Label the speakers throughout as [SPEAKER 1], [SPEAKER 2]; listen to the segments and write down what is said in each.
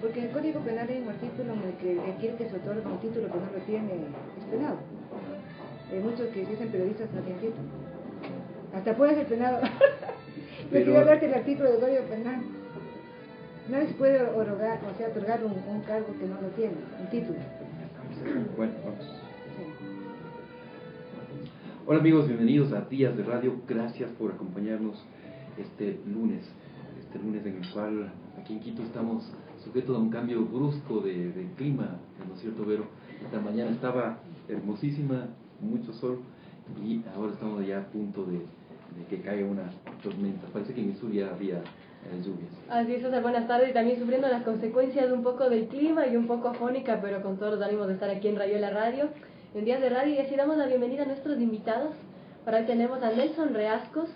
[SPEAKER 1] porque en el Código Penal hay un artículo en el que requiere que se otorgue un título que no lo tiene es penado. Hay muchos que dicen periodistas no tienen título. Hasta puede ser penado. Pero quiero hablarte del artículo del Código Penal. Nadie se puede otorgar un cargo que no lo tiene, un título.
[SPEAKER 2] Bueno, vamos. Hola amigos, bienvenidos a Días de Radio. Gracias por acompañarnos este lunes en el cual aquí en Quito estamos sujetos a un cambio brusco de clima, ¿no es cierto, Vero? Esta mañana estaba hermosísima, mucho sol, y ahora estamos ya a punto de que caiga una tormenta. Parece que en el sur ya había lluvias.
[SPEAKER 3] Así es, César, buenas tardes. También sufriendo las consecuencias de un poco del clima y un poco afónica, pero con todos los ánimos de estar aquí en Rayuela Radio, en Días de Radio. Y así damos la bienvenida a nuestros invitados. Para hoy tenemos a Nelson Reascos.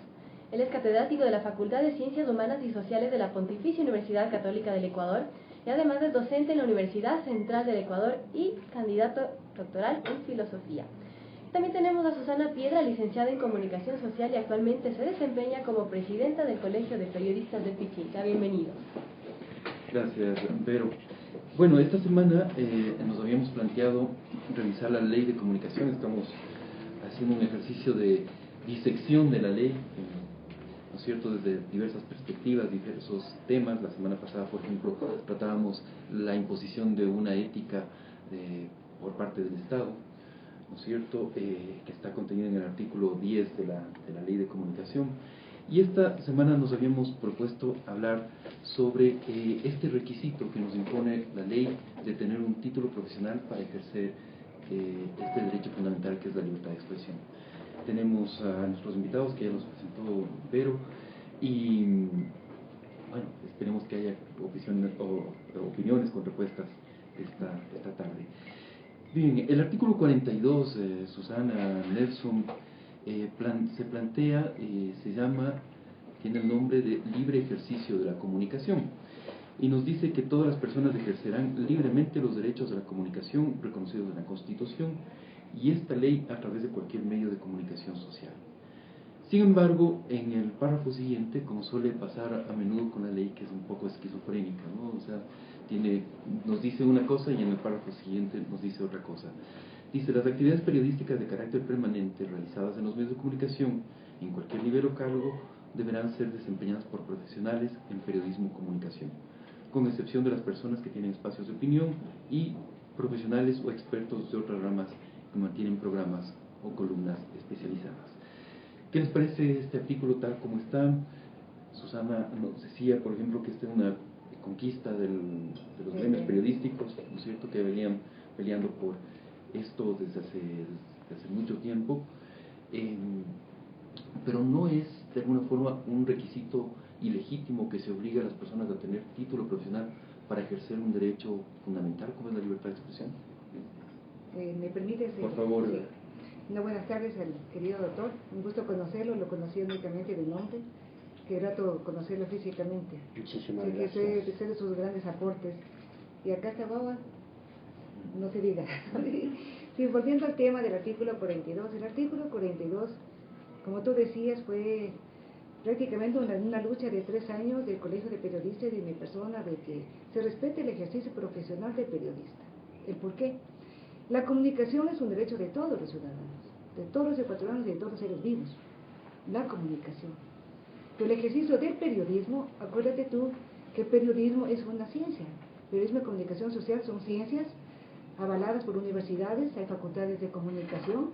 [SPEAKER 3] Él es catedrático de la Facultad de Ciencias Humanas y Sociales de la Pontificia Universidad Católica del Ecuador y además es docente en la Universidad Central del Ecuador y candidato doctoral en Filosofía. También tenemos a Susana Piedra, licenciada en Comunicación Social y actualmente se desempeña como presidenta del Colegio de Periodistas de Pichincha. Bienvenidos.
[SPEAKER 2] Gracias, Vero. Bueno, esta semana nos habíamos planteado revisar la ley de comunicación. Estamos haciendo un ejercicio de disección de la ley, ¿no es cierto?, desde diversas perspectivas, diversos temas. La semana pasada, por ejemplo, tratábamos la imposición de una ética por parte del Estado, ¿no es cierto?, que está contenida en el artículo 10 de la ley de comunicación. Y esta semana nos habíamos propuesto hablar sobre este requisito que nos impone la ley de tener un título profesional para ejercer este derecho fundamental que es la libertad de expresión. Tenemos a nuestros invitados que ya los presentó Vero y bueno, esperemos que haya opiniones con respuestas esta tarde. Bien, el artículo 42, Susana, Nelson, se plantea, tiene el nombre de libre ejercicio de la comunicación y nos dice que todas las personas ejercerán libremente los derechos de la comunicación reconocidos en la Constitución y esta ley a través de cualquier medio de comunicación social. Sin embargo, en el párrafo siguiente, como suele pasar a menudo con la ley, que es un poco esquizofrénica, ¿no? O sea, nos dice una cosa y en el párrafo siguiente nos dice otra cosa. Dice, las actividades periodísticas de carácter permanente realizadas en los medios de comunicación, en cualquier nivel o cargo, deberán ser desempeñadas por profesionales en periodismo y comunicación, con excepción de las personas que tienen espacios de opinión y profesionales o expertos de otras ramas que mantienen programas o columnas especializadas. ¿Qué les parece este artículo tal como está? Susana nos decía, por ejemplo, que esta es una conquista de los gremios periodísticos, ¿no es cierto?, que venían peleando por esto desde hace mucho tiempo, pero no es de alguna forma un requisito ilegítimo que se obliga a las personas a tener título profesional para ejercer un derecho fundamental como es la libertad de expresión.
[SPEAKER 1] ¿Me permite?
[SPEAKER 2] Por favor.
[SPEAKER 1] Sí. Buenas tardes al querido doctor, un gusto conocerlo, lo conocí únicamente de nombre, qué grato conocerlo físicamente.
[SPEAKER 4] Muchísimas
[SPEAKER 1] gracias. Que sé de sus grandes aportes. Y acá está Baba, no se diga. Sí, volviendo al tema del artículo 42, el artículo 42, como tú decías, fue prácticamente una lucha de 3 años del Colegio de Periodistas y de mi persona, de que se respete el ejercicio profesional del periodista. ¿El por qué? La comunicación es un derecho de todos los ciudadanos, de todos los ecuatorianos y de todos los seres vivos. La comunicación. Pero el ejercicio del periodismo, acuérdate tú que el periodismo es una ciencia. Periodismo y comunicación social son ciencias avaladas por universidades, hay facultades de comunicación.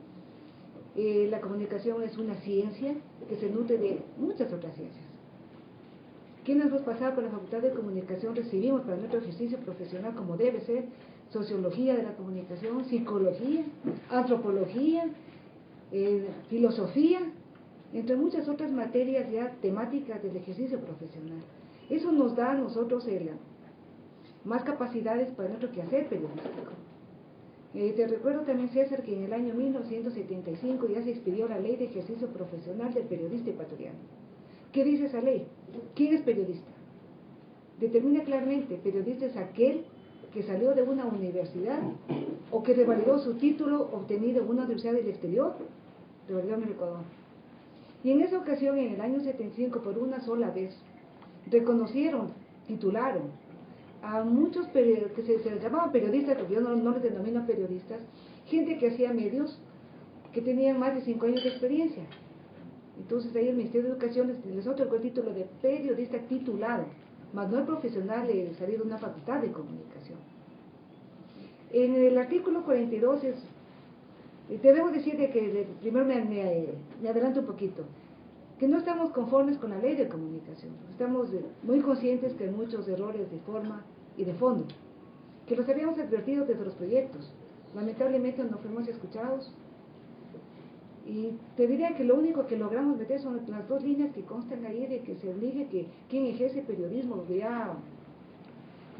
[SPEAKER 1] La comunicación es una ciencia que se nutre de muchas otras ciencias. ¿Quienes hemos pasado por la facultad de comunicación recibimos para nuestro ejercicio profesional como debe ser? Sociología de la comunicación, psicología, antropología, filosofía, entre muchas otras materias ya temáticas del ejercicio profesional. Eso nos da a nosotros más capacidades para nuestro quehacer periodístico. Te recuerdo también, César, que en el año 1975 ya se expidió la Ley de Ejercicio Profesional del Periodista Ecuatoriano. ¿Qué dice esa ley? ¿Quién es periodista? Determina claramente, periodista es aquel que salió de una universidad o que revalidó su título obtenido en una universidad del exterior, revalidó en el Ecuador. Y en esa ocasión, en el año 75, por una sola vez, reconocieron, titularon a muchos que se les llamaban periodistas, porque yo no les denomino periodistas, gente que hacía medios que tenían más de 5 años de experiencia. Entonces ahí el Ministerio de Educación les otorgó el título de periodista titulado, más no el profesional de salir de una facultad de comunicación. En el artículo 42 debemos decir de que primero me adelanto un poquito, que no estamos conformes con la ley de comunicación. Estamos muy conscientes que hay muchos errores de forma y de fondo, que los habíamos advertido desde los proyectos. Lamentablemente no fuimos escuchados. Y te diría que lo único que logramos meter son las 2 líneas que constan ahí de que se obligue que quien ejerce periodismo ya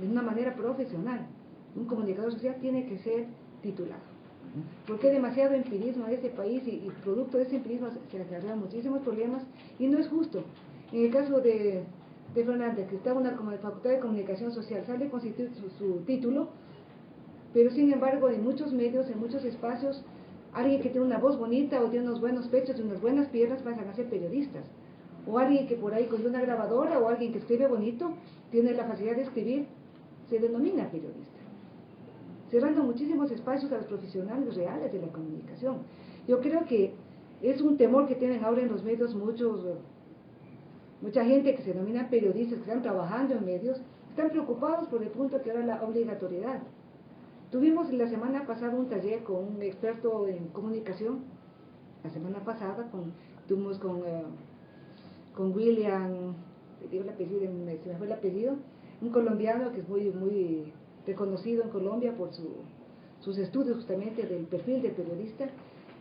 [SPEAKER 1] de una manera profesional, un comunicador social, tiene que ser titulado. Porque hay demasiado empirismo en este país y producto de ese empirismo se acarrean muchísimos problemas y no es justo. En el caso de Fernández, que está en una facultad de comunicación social, sale con su título, pero sin embargo en muchos medios, en muchos espacios, alguien que tiene una voz bonita o tiene unos buenos pechos y unas buenas piernas pasan a ser periodistas. O alguien que por ahí con una grabadora o alguien que escribe bonito, tiene la facilidad de escribir, se denomina periodista. Cerrando muchísimos espacios a los profesionales reales de la comunicación. Yo creo que es un temor que tienen ahora en los medios mucha gente que se denomina periodistas, que están trabajando en medios, están preocupados por el punto que ahora la obligatoriedad. Tuvimos la semana pasada un taller con un experto en comunicación, la semana pasada tuvimos con William, se me fue el apellido, un colombiano que es muy reconocido en Colombia por sus estudios justamente del perfil del periodista,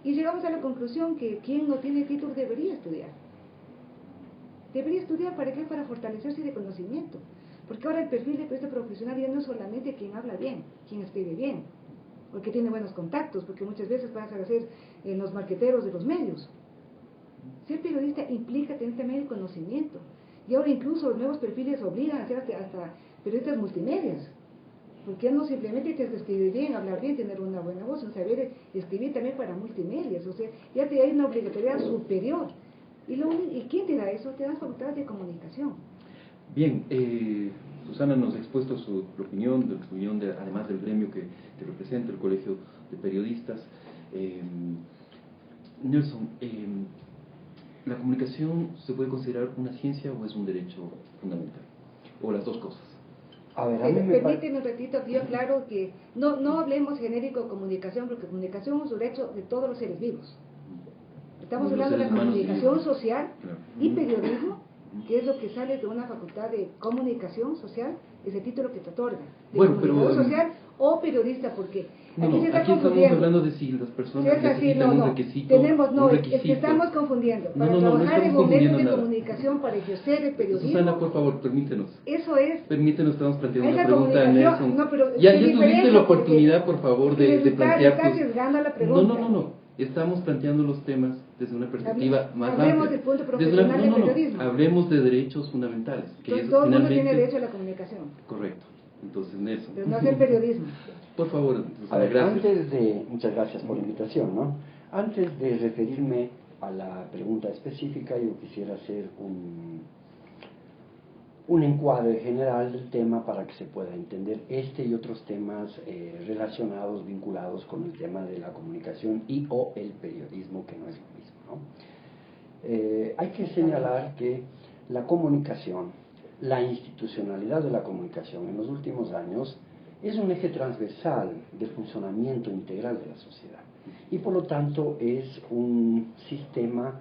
[SPEAKER 1] y llegamos a la conclusión que quien no tiene título debería estudiar. Debería estudiar, ¿para qué? Para fortalecerse de conocimiento. Porque ahora el perfil de periodista profesional ya no es solamente quien habla bien, quien escribe bien, porque tiene buenos contactos, porque muchas veces pasan a ser los marqueteros de los medios. Ser periodista implica tener también el conocimiento. Y ahora incluso los nuevos perfiles obligan a ser hasta periodistas multimedias. Porque ya no simplemente tienes que escribir bien, hablar bien, tener una buena voz, un saber escribir también para multimedias. O sea, ya hay una obligatoriedad superior. ¿Y quién te da eso? Te da las facultades de comunicación.
[SPEAKER 2] Bien, Susana nos ha expuesto su opinión, además del gremio que representa, el Colegio de Periodistas. Nelson, ¿la comunicación se puede considerar una ciencia o es un derecho fundamental? ¿O las dos cosas?
[SPEAKER 4] A ver,
[SPEAKER 1] permíteme un ratito, yo aclaro que no hablemos genérico de comunicación, porque comunicación es un derecho de todos los seres vivos. Estamos hablando de la comunicación social y periodismo, que es lo que sale de una facultad de comunicación social, ese título que te otorga, de comunicador social o periodista, porque aquí se está
[SPEAKER 2] aquí
[SPEAKER 1] confundiendo.
[SPEAKER 2] Estamos hablando de si las personas necesitan un requisito.
[SPEAKER 1] Es que estamos confundiendo. Para trabajar en un medio de comunicación, para ejercer el periodismo.
[SPEAKER 2] Susana, por favor, permítenos.
[SPEAKER 1] Eso es.
[SPEAKER 2] Permítenos, estamos planteando
[SPEAKER 1] una
[SPEAKER 2] pregunta a Nelson. Ya tuviste la oportunidad, por favor, de plantear tus...
[SPEAKER 1] la pregunta.
[SPEAKER 2] No. Estamos planteando los temas desde una perspectiva más amplia.
[SPEAKER 1] Hablemos del punto profesional del periodismo.
[SPEAKER 2] Hablemos de derechos fundamentales.
[SPEAKER 1] Todo el mundo tiene derecho a la comunicación.
[SPEAKER 2] Correcto. Entonces, Nelson.
[SPEAKER 1] Pero no hacer periodismo.
[SPEAKER 2] Por favor,
[SPEAKER 4] a ver,
[SPEAKER 2] gracias.
[SPEAKER 4] Muchas gracias por la invitación, ¿no? Antes de referirme a la pregunta específica, yo quisiera hacer un encuadre general del tema para que se pueda entender este y otros temas relacionados, vinculados con el tema de la comunicación y o el periodismo, que no es lo mismo, ¿no? Hay que señalar que la comunicación, la institucionalidad de la comunicación en los últimos años es un eje transversal del funcionamiento integral de la sociedad y por lo tanto es un sistema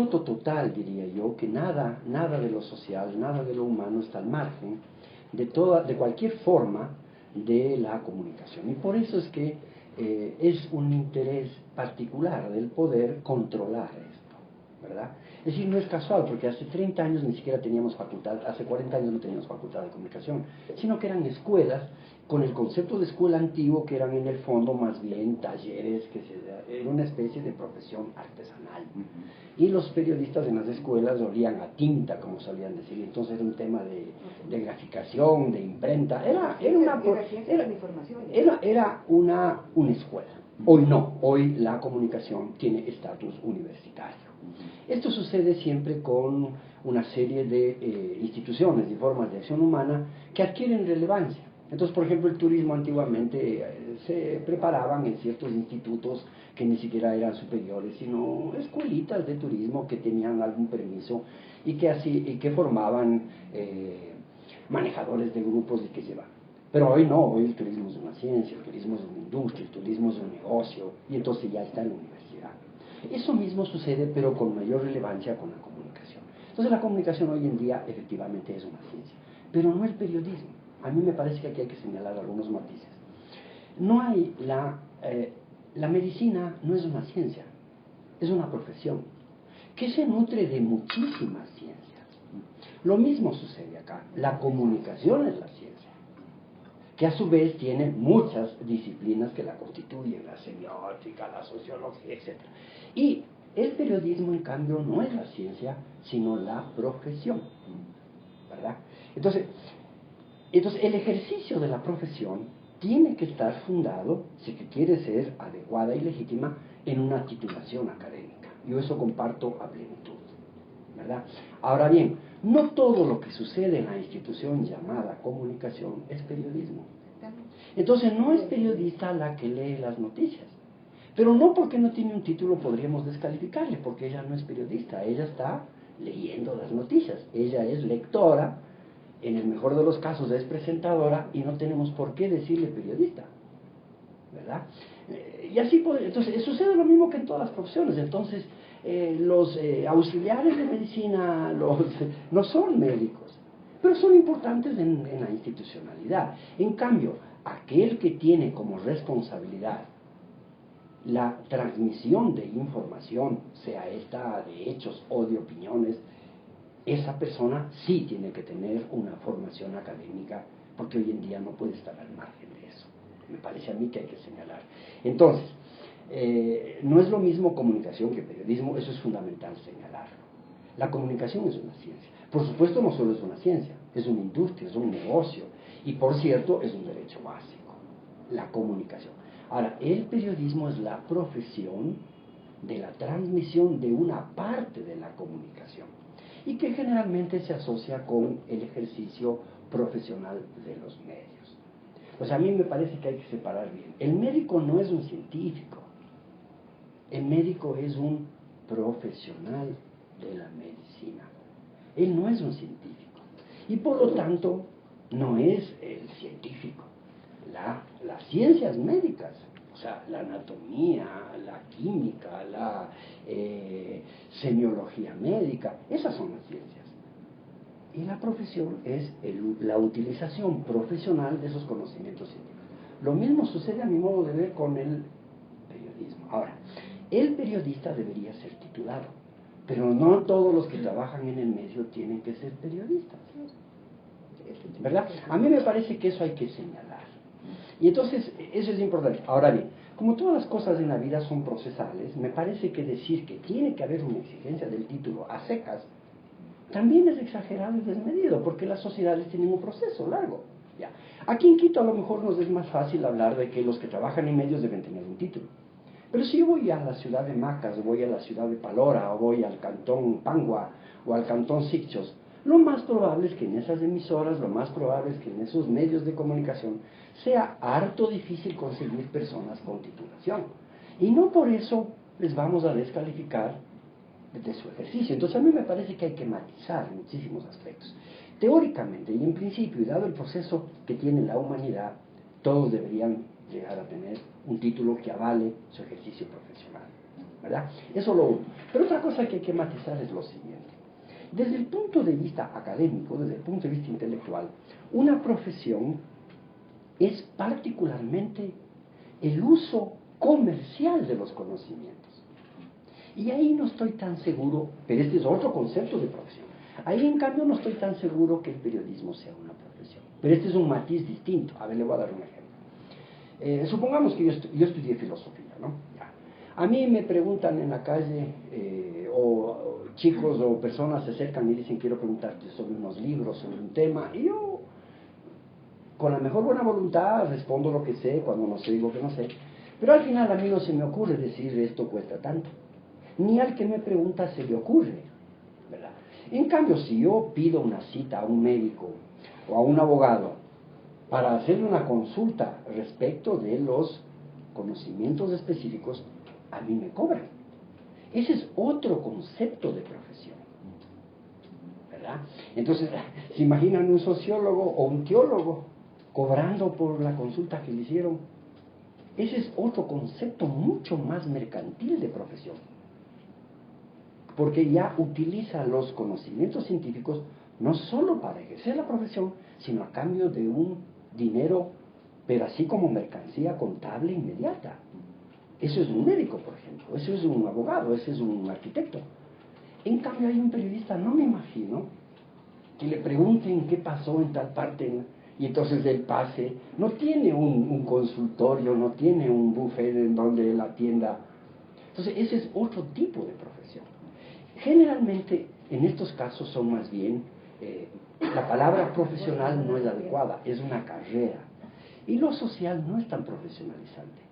[SPEAKER 4] total, diría yo, que nada de lo social, nada de lo humano está al margen de cualquier forma de la comunicación. Y por eso es que es un interés particular del poder controlar esto, ¿verdad? Es decir, no es casual, porque hace 30 años ni siquiera teníamos facultad, hace 40 años no teníamos facultad de comunicación, sino que eran escuelas con el concepto de escuela antiguo, que eran en el fondo más bien talleres, era una especie de profesión artesanal. Y los periodistas en las escuelas olían a tinta, como solían decir, entonces era un tema de graficación, de imprenta, era una escuela. Hoy no, hoy la comunicación tiene estatus universitario. Esto sucede siempre con una serie de instituciones y formas de acción humana que adquieren relevancia. Entonces, por ejemplo, el turismo antiguamente se preparaban en ciertos institutos que ni siquiera eran superiores, sino escuelitas de turismo que tenían algún permiso y que formaban manejadores de grupos y que llevaban. Pero hoy no, hoy el turismo es una ciencia, el turismo es una industria, el turismo es un negocio, y entonces ya está en la universidad. Eso mismo sucede, pero con mayor relevancia con la comunicación. Entonces la comunicación hoy en día efectivamente es una ciencia, pero no el periodismo. A mí me parece que aquí hay que señalar algunos matices. No hay la medicina no es una ciencia, es una profesión que se nutre de muchísimas ciencias. Lo mismo sucede acá. La comunicación es la ciencia, que a su vez tiene muchas disciplinas que la constituyen, la semiótica, la sociología, etc. Y el periodismo, en cambio, no es la ciencia, sino la profesión, ¿verdad? Entonces, el ejercicio de la profesión tiene que estar fundado, si que quiere ser adecuada y legítima, en una titulación académica. Yo eso comparto a plenitud, ¿verdad? Ahora bien, no todo lo que sucede en la institución llamada comunicación es periodismo. Entonces no es periodista la que lee las noticias. Pero no porque no tiene un título podríamos descalificarle, porque ella no es periodista, ella está leyendo las noticias, ella es lectora, en el mejor de los casos es presentadora y no tenemos por qué decirle periodista, ¿verdad? Y así entonces sucede lo mismo que en todas las profesiones. Entonces los auxiliares de medicina no son médicos, pero son importantes en la institucionalidad. En cambio, aquel que tiene como responsabilidad la transmisión de información, sea esta de hechos o de opiniones, esa persona sí tiene que tener una formación académica, porque hoy en día no puede estar al margen de eso. Me parece a mí que hay que señalar. Entonces, no es lo mismo comunicación que periodismo, eso es fundamental señalarlo. La comunicación es una ciencia. Por supuesto, no solo es una ciencia, es una industria, es un negocio, y por cierto, es un derecho básico, la comunicación. Ahora, el periodismo es la profesión de la transmisión de una parte de la comunicación, y que generalmente se asocia con el ejercicio profesional de los medios. Pues a mí me parece que hay que separar bien. El médico no es un científico, el médico es un profesional de la medicina. Él no es un científico, y por lo tanto no es el científico. Las ciencias médicas, o sea, la anatomía, la química, la semiología médica, esas son las ciencias. Y la profesión es la utilización profesional de esos conocimientos científicos. Lo mismo sucede a mi modo de ver con el periodismo. Ahora, el periodista debería ser titulado, pero no todos los que trabajan en el medio tienen que ser periodistas, ¿verdad? A mí me parece que eso hay que señalar. Y entonces, eso es importante. Ahora bien, como todas las cosas en la vida son procesales, me parece que decir que tiene que haber una exigencia del título a secas también es exagerado y desmedido, porque las sociedades tienen un proceso largo. Ya. Aquí en Quito a lo mejor nos es más fácil hablar de que los que trabajan en medios deben tener un título. Pero si yo voy a la ciudad de Macas, o voy a la ciudad de Palora, o voy al cantón Pangua, o al cantón Sicchos, lo más probable es que en esas emisoras, lo más probable es que en esos medios de comunicación sea harto difícil conseguir personas con titulación. Y no por eso les vamos a descalificar de su ejercicio. Entonces a mí me parece que hay que matizar muchísimos aspectos. Teóricamente y en principio, y dado el proceso que tiene la humanidad, todos deberían llegar a tener un título que avale su ejercicio profesional, ¿verdad? Eso lo uno. Pero otra cosa que hay que matizar es lo siguiente. Desde el punto de vista académico, desde el punto de vista intelectual, una profesión es particularmente el uso comercial de los conocimientos. Y ahí no estoy tan seguro, pero este es otro concepto de profesión. Ahí en cambio no estoy tan seguro que el periodismo sea una profesión. Pero este es un matiz distinto. A ver, le voy a dar un ejemplo. Supongamos que yo estudié filosofía, ¿no? Ya. A mí me preguntan en la calle, o chicos o personas se acercan y dicen, quiero preguntarte sobre unos libros, sobre un tema, y yo, con la mejor buena voluntad, respondo lo que sé, cuando no sé digo que no sé, pero al final a mí no se me ocurre decir esto cuesta tanto, ni al que me pregunta se le ocurre, ¿verdad? En cambio, si yo pido una cita a un médico o a un abogado para hacerle una consulta respecto de los conocimientos específicos, a mí me cobran. Ese es otro concepto de profesión, ¿verdad? Entonces, ¿se imaginan un sociólogo o un teólogo cobrando por la consulta que le hicieron? Ese es otro concepto mucho más mercantil de profesión, porque ya utiliza los conocimientos científicos no solo para ejercer la profesión, sino a cambio de un dinero, pero así como mercancía contable inmediata. Eso es un médico, por ejemplo, eso es un abogado, eso es un arquitecto. En cambio hay un periodista, no me imagino, que le pregunten qué pasó en tal parte, y entonces él pase, no tiene un consultorio, no tiene un buffet en donde él atienda. Entonces ese es otro tipo de profesión. Generalmente en estos casos son más bien, la palabra profesional no es adecuada, es una carrera. Y lo social no es tan profesionalizante.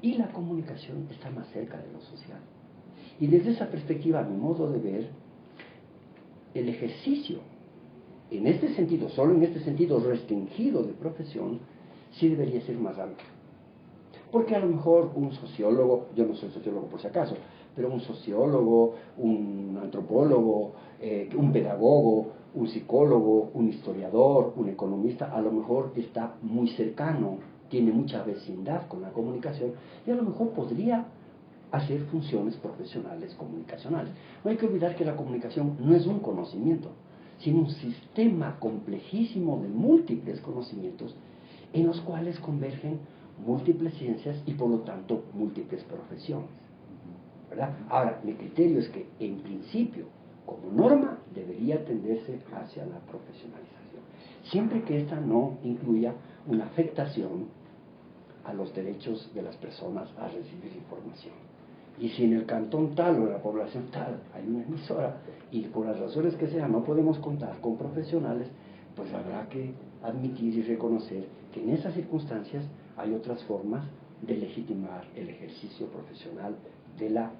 [SPEAKER 4] Y la comunicación está más cerca de lo social. Y desde esa perspectiva, a mi modo de ver, el ejercicio, en este sentido, solo en este sentido restringido de profesión, sí debería ser más amplio. Porque a lo mejor un sociólogo, yo no soy sociólogo por si acaso, pero un sociólogo, un antropólogo, un pedagogo, un psicólogo, un historiador, un economista, a lo mejor está muy cercano, tiene mucha vecindad con la comunicación y a lo mejor podría hacer funciones profesionales comunicacionales. No hay que olvidar que la comunicación no es un conocimiento, sino un sistema complejísimo de múltiples conocimientos en los cuales convergen múltiples ciencias y por lo tanto múltiples profesiones, ¿verdad? Ahora, mi criterio es que en principio, como norma, debería tenderse hacia la profesionalización, siempre que ésta no incluya una afectación a los derechos de las personas a recibir información. Y si en el cantón tal o en la población tal hay una emisora y por las razones que sean no podemos contar con profesionales, pues habrá que admitir y reconocer que en esas circunstancias hay otras formas de legitimar el ejercicio profesional de la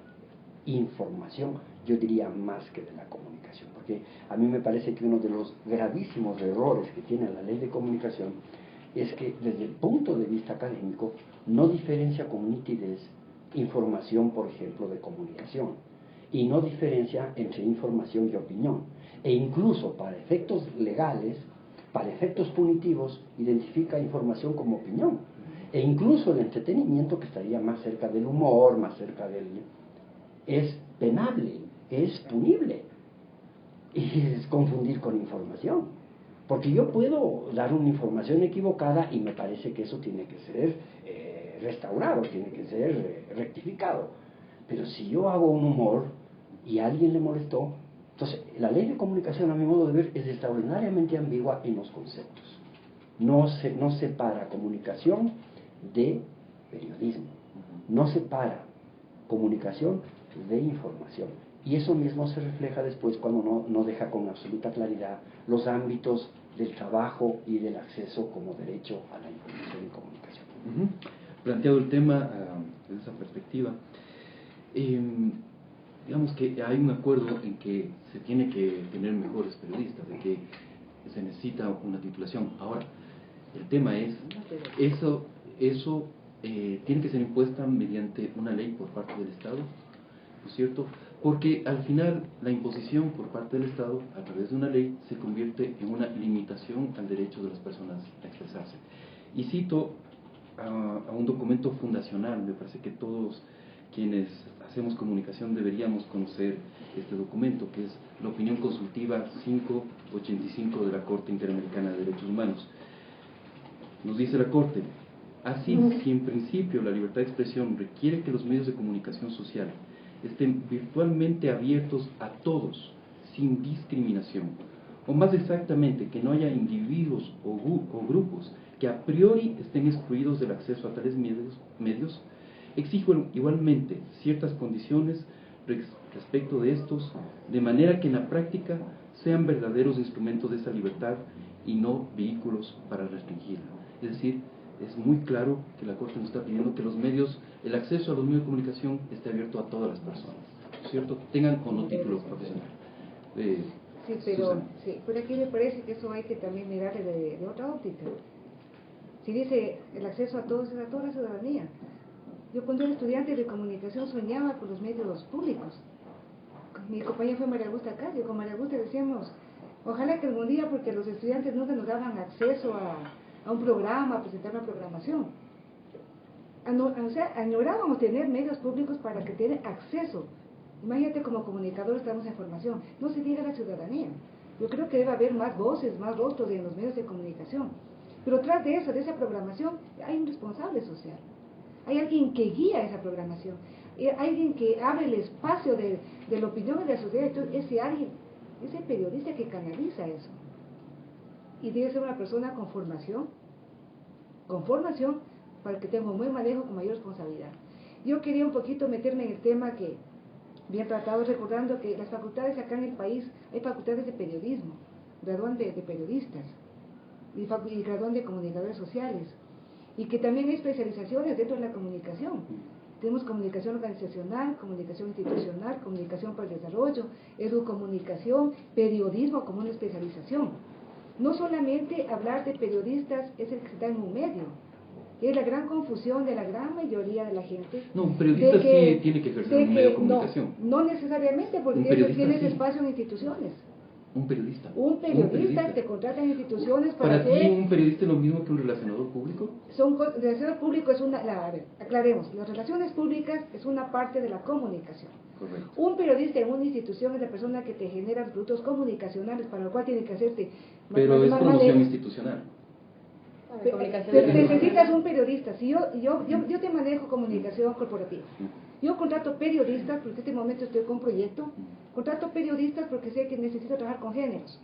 [SPEAKER 4] información, yo diría más que de la comunicación, porque a mí me parece que uno de los gravísimos errores que tiene la ley de comunicación es que desde el punto de vista académico no diferencia con nitidez información, por ejemplo, de comunicación, y no diferencia entre información y opinión, e incluso para efectos legales, para efectos punitivos, identifica información como opinión, e incluso el entretenimiento, que estaría más cerca del humor, más cerca del... es penable, es punible, y es confundir con información. Porque yo puedo dar una información equivocada y me parece que eso tiene que ser restaurado, tiene que ser rectificado. Pero si yo hago un humor y a alguien le molestó, entonces la ley de comunicación, a mi modo de ver, es extraordinariamente ambigua en los conceptos. No separa comunicación de periodismo, no separa comunicación de información. Y eso mismo se refleja después cuando no deja con absoluta claridad los ámbitos del trabajo y del acceso como derecho a la información y comunicación.
[SPEAKER 2] Planteado el tema desde esa perspectiva, digamos que hay un acuerdo en que se tiene que tener mejores periodistas, de que se necesita una titulación. Ahora, el tema es, eso tiene que ser impuesta mediante una ley por parte del Estado, ¿no es cierto? Porque al final la imposición por parte del Estado a través de una ley se convierte en una limitación al derecho de las personas a expresarse. Y cito a un documento fundacional, me parece que todos quienes hacemos comunicación deberíamos conocer este documento, que es la opinión consultiva 585 de la Corte Interamericana de Derechos Humanos. Nos dice la Corte: así, si en principio la libertad de expresión requiere que los medios de comunicación social estén virtualmente abiertos a todos, sin discriminación, o más exactamente, que no haya individuos o grupos que a priori estén excluidos del acceso a tales medios, exijo igualmente ciertas condiciones respecto de estos, de manera que en la práctica sean verdaderos instrumentos de esa libertad y no vehículos para restringirla. Es decir, es muy claro que la Corte nos está pidiendo que los medios, el acceso a los medios de comunicación esté abierto a todas las personas, ¿cierto? Tengan o no título profesional.
[SPEAKER 1] Sí, pero,
[SPEAKER 2] Susana.
[SPEAKER 1] sí, pero aquí me parece que eso hay que también mirarle de otra óptica. Si dice el acceso a todos es a toda la ciudadanía. Yo cuando era estudiante de comunicación soñaba con los medios públicos. Mi compañera fue María Augusta Casio, con María Augusta decíamos, ojalá que algún día, porque los estudiantes nunca nos daban acceso a un programa, a presentar una programación. O sea, añorábamos tener medios públicos para que tengan acceso. Imagínate, como comunicadores estamos en formación, no se diga a la ciudadanía. Yo creo que debe haber más voces, más rostros en los medios de comunicación. Pero tras de eso, de esa programación, hay un responsable social. Hay alguien que guía esa programación. Hay alguien que abre el espacio de la opinión de la sociedad. Entonces, ese alguien, ese periodista que canaliza eso. Y debe ser una persona con formación para que tenga un buen manejo con mayor responsabilidad. Yo quería un poquito meterme en el tema que bien tratado, recordando que las facultades acá en el país, hay facultades de periodismo, gradúan de periodistas y gradúan de comunicadores sociales, y que también hay especializaciones dentro de la comunicación. Tenemos comunicación organizacional, comunicación institucional, comunicación para el desarrollo, educomunicación, periodismo como una especialización. No solamente hablar de periodistas es el que está en un medio, es la gran confusión de la gran mayoría de la gente.
[SPEAKER 2] No, un periodista sí tiene que ejercer un medio de comunicación.
[SPEAKER 1] No necesariamente, porque tienes espacio en instituciones.
[SPEAKER 2] Un periodista.
[SPEAKER 1] Un periodista te contrata en instituciones
[SPEAKER 2] ¿Para ti un periodista es lo mismo que un relacionador público?
[SPEAKER 1] Relacionador público es a ver, aclaremos, las relaciones públicas es una parte de la comunicación.
[SPEAKER 2] Correcto.
[SPEAKER 1] Un periodista en una institución es la persona que te genera productos comunicacionales, para lo cual tiene que hacerte...
[SPEAKER 2] Pero es promoción institucional.
[SPEAKER 1] Necesitas un periodista. Si yo te manejo comunicación corporativa. Yo contrato periodistas porque en este momento estoy con un proyecto. Contrato periodistas porque sé que necesito trabajar con géneros.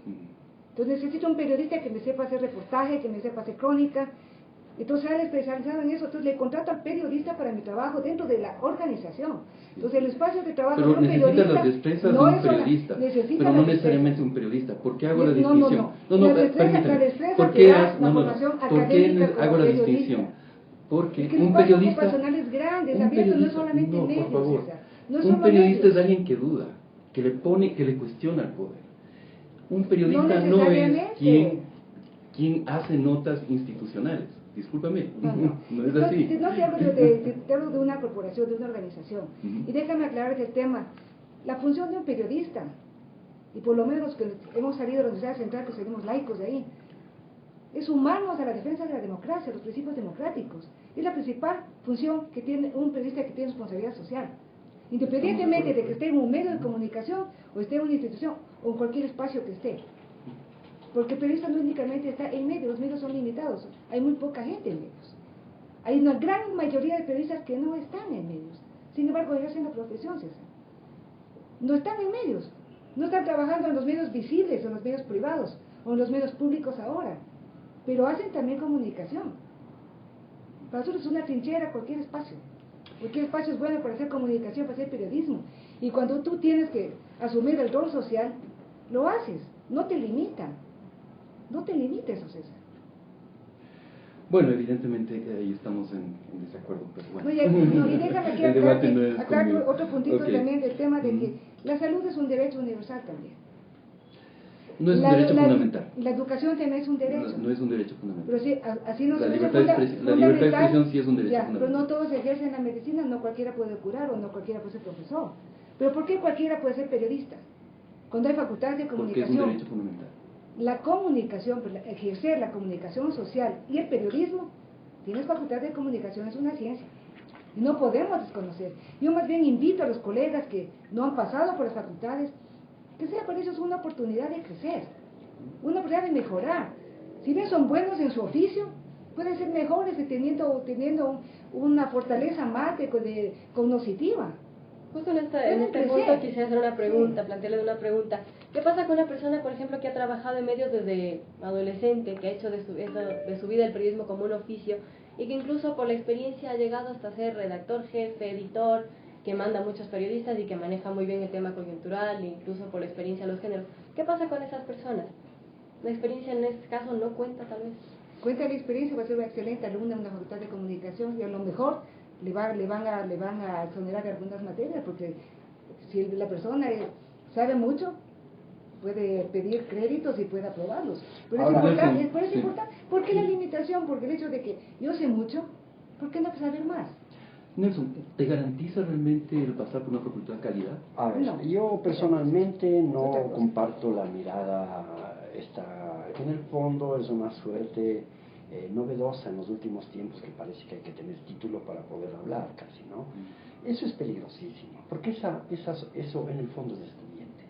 [SPEAKER 1] Entonces necesito un periodista que me sepa hacer reportaje, que me sepa hacer crónica. Entonces, al especializado en eso, entonces le contrato al periodista para mi trabajo dentro de la organización. Entonces, el espacio de trabajo
[SPEAKER 2] pero
[SPEAKER 1] de un periodista...
[SPEAKER 2] Pero necesita las destrezas de un periodista, pero no necesariamente un periodista. ¿Por qué hago la distinción?
[SPEAKER 1] Permítame.
[SPEAKER 2] ¿Por qué hago la distinción? Porque un periodista...
[SPEAKER 1] ocupacionales grandes, no es solamente
[SPEAKER 2] no,
[SPEAKER 1] medios,
[SPEAKER 2] por favor.
[SPEAKER 1] César. No es
[SPEAKER 2] Un
[SPEAKER 1] solo
[SPEAKER 2] periodista
[SPEAKER 1] medios.
[SPEAKER 2] es alguien que duda, que le cuestiona al poder. Un periodista no es
[SPEAKER 1] necesariamente.
[SPEAKER 2] quien hace notas institucionales. Discúlpame, no es así.
[SPEAKER 1] No te hablo de una corporación, de una organización. Y déjame aclarar el tema. La función de un periodista, y por lo menos que hemos salido de la Universidad Central, que salimos laicos de ahí, es sumarnos a la defensa de la democracia, los principios democráticos. Es la principal función que tiene un periodista que tiene responsabilidad social. Independientemente de que esté en un medio de comunicación, o esté en una institución, o en cualquier espacio que esté. Porque el periodista no únicamente está en medios, los medios son limitados, hay muy poca gente en medios. Hay una gran mayoría de periodistas que no están en medios, sin embargo ejercen la profesión, César. No están en medios, no están trabajando en los medios visibles, en los medios privados, o en los medios públicos ahora, pero hacen también comunicación. Para nosotros es una trinchera cualquier espacio es bueno para hacer comunicación, para hacer periodismo, y cuando tú tienes que asumir el rol social, lo haces, no te limitan. No te limites, César.
[SPEAKER 2] Bueno, evidentemente ahí estamos en desacuerdo, pero bueno.
[SPEAKER 1] Y déjame aquí
[SPEAKER 2] el debate no es
[SPEAKER 1] acá
[SPEAKER 2] conmigo.
[SPEAKER 1] otro puntito también del tema de que la salud es un derecho universal también.
[SPEAKER 2] No es un derecho fundamental.
[SPEAKER 1] La educación también es un derecho.
[SPEAKER 2] No es un derecho fundamental.
[SPEAKER 1] Pero sí, así nos
[SPEAKER 2] la libertad de expresión sí es un derecho fundamental.
[SPEAKER 1] Pero no todos ejercen la medicina, no cualquiera puede curar o no cualquiera puede ser profesor. Pero ¿por qué cualquiera puede ser periodista? Cuando hay facultades de comunicación.
[SPEAKER 2] Porque es un derecho fundamental.
[SPEAKER 1] La comunicación, ejercer la comunicación social y el periodismo, tienes facultad de comunicación, es una ciencia. Y no podemos desconocer. Yo más bien invito a los colegas que no han pasado por las facultades, que sea para ellos una oportunidad de crecer, una oportunidad de mejorar. Si bien son buenos en su oficio, pueden ser mejores teniendo una fortaleza más cognitiva.
[SPEAKER 3] Justo en este punto quisiera hacer una pregunta, plantearle una pregunta. ¿Qué pasa con una persona, por ejemplo, que ha trabajado en medios desde adolescente, que ha hecho de su vida el periodismo como un oficio, y que incluso por la experiencia ha llegado hasta ser redactor jefe, editor, que manda a muchos periodistas y que maneja muy bien el tema coyuntural, e incluso por la experiencia de los géneros? ¿Qué pasa con esas personas? ¿La experiencia en este caso no cuenta tal vez?
[SPEAKER 1] Cuenta la experiencia, va a ser una excelente alumna en una facultad de comunicación y a lo mejor le van a exonerar de algunas materias, porque si la persona sabe mucho, puede pedir créditos y puede aprobarlos. Pero
[SPEAKER 4] Ahora,
[SPEAKER 1] es importante, pero es
[SPEAKER 2] sí.
[SPEAKER 1] importante. ¿Por qué la limitación? Porque el hecho de que yo sé mucho, ¿por qué no saber más?
[SPEAKER 2] Nelson, ¿te garantiza realmente el pasar por una facultad de calidad?
[SPEAKER 4] A ver,
[SPEAKER 1] No.
[SPEAKER 4] yo personalmente
[SPEAKER 1] Otra
[SPEAKER 4] no
[SPEAKER 1] cosa.
[SPEAKER 4] comparto la mirada en el fondo es una suerte novedosa en los últimos tiempos que parece que hay que tener título para poder hablar casi, ¿no? Eso es peligrosísimo, porque eso en el fondo es excluyente.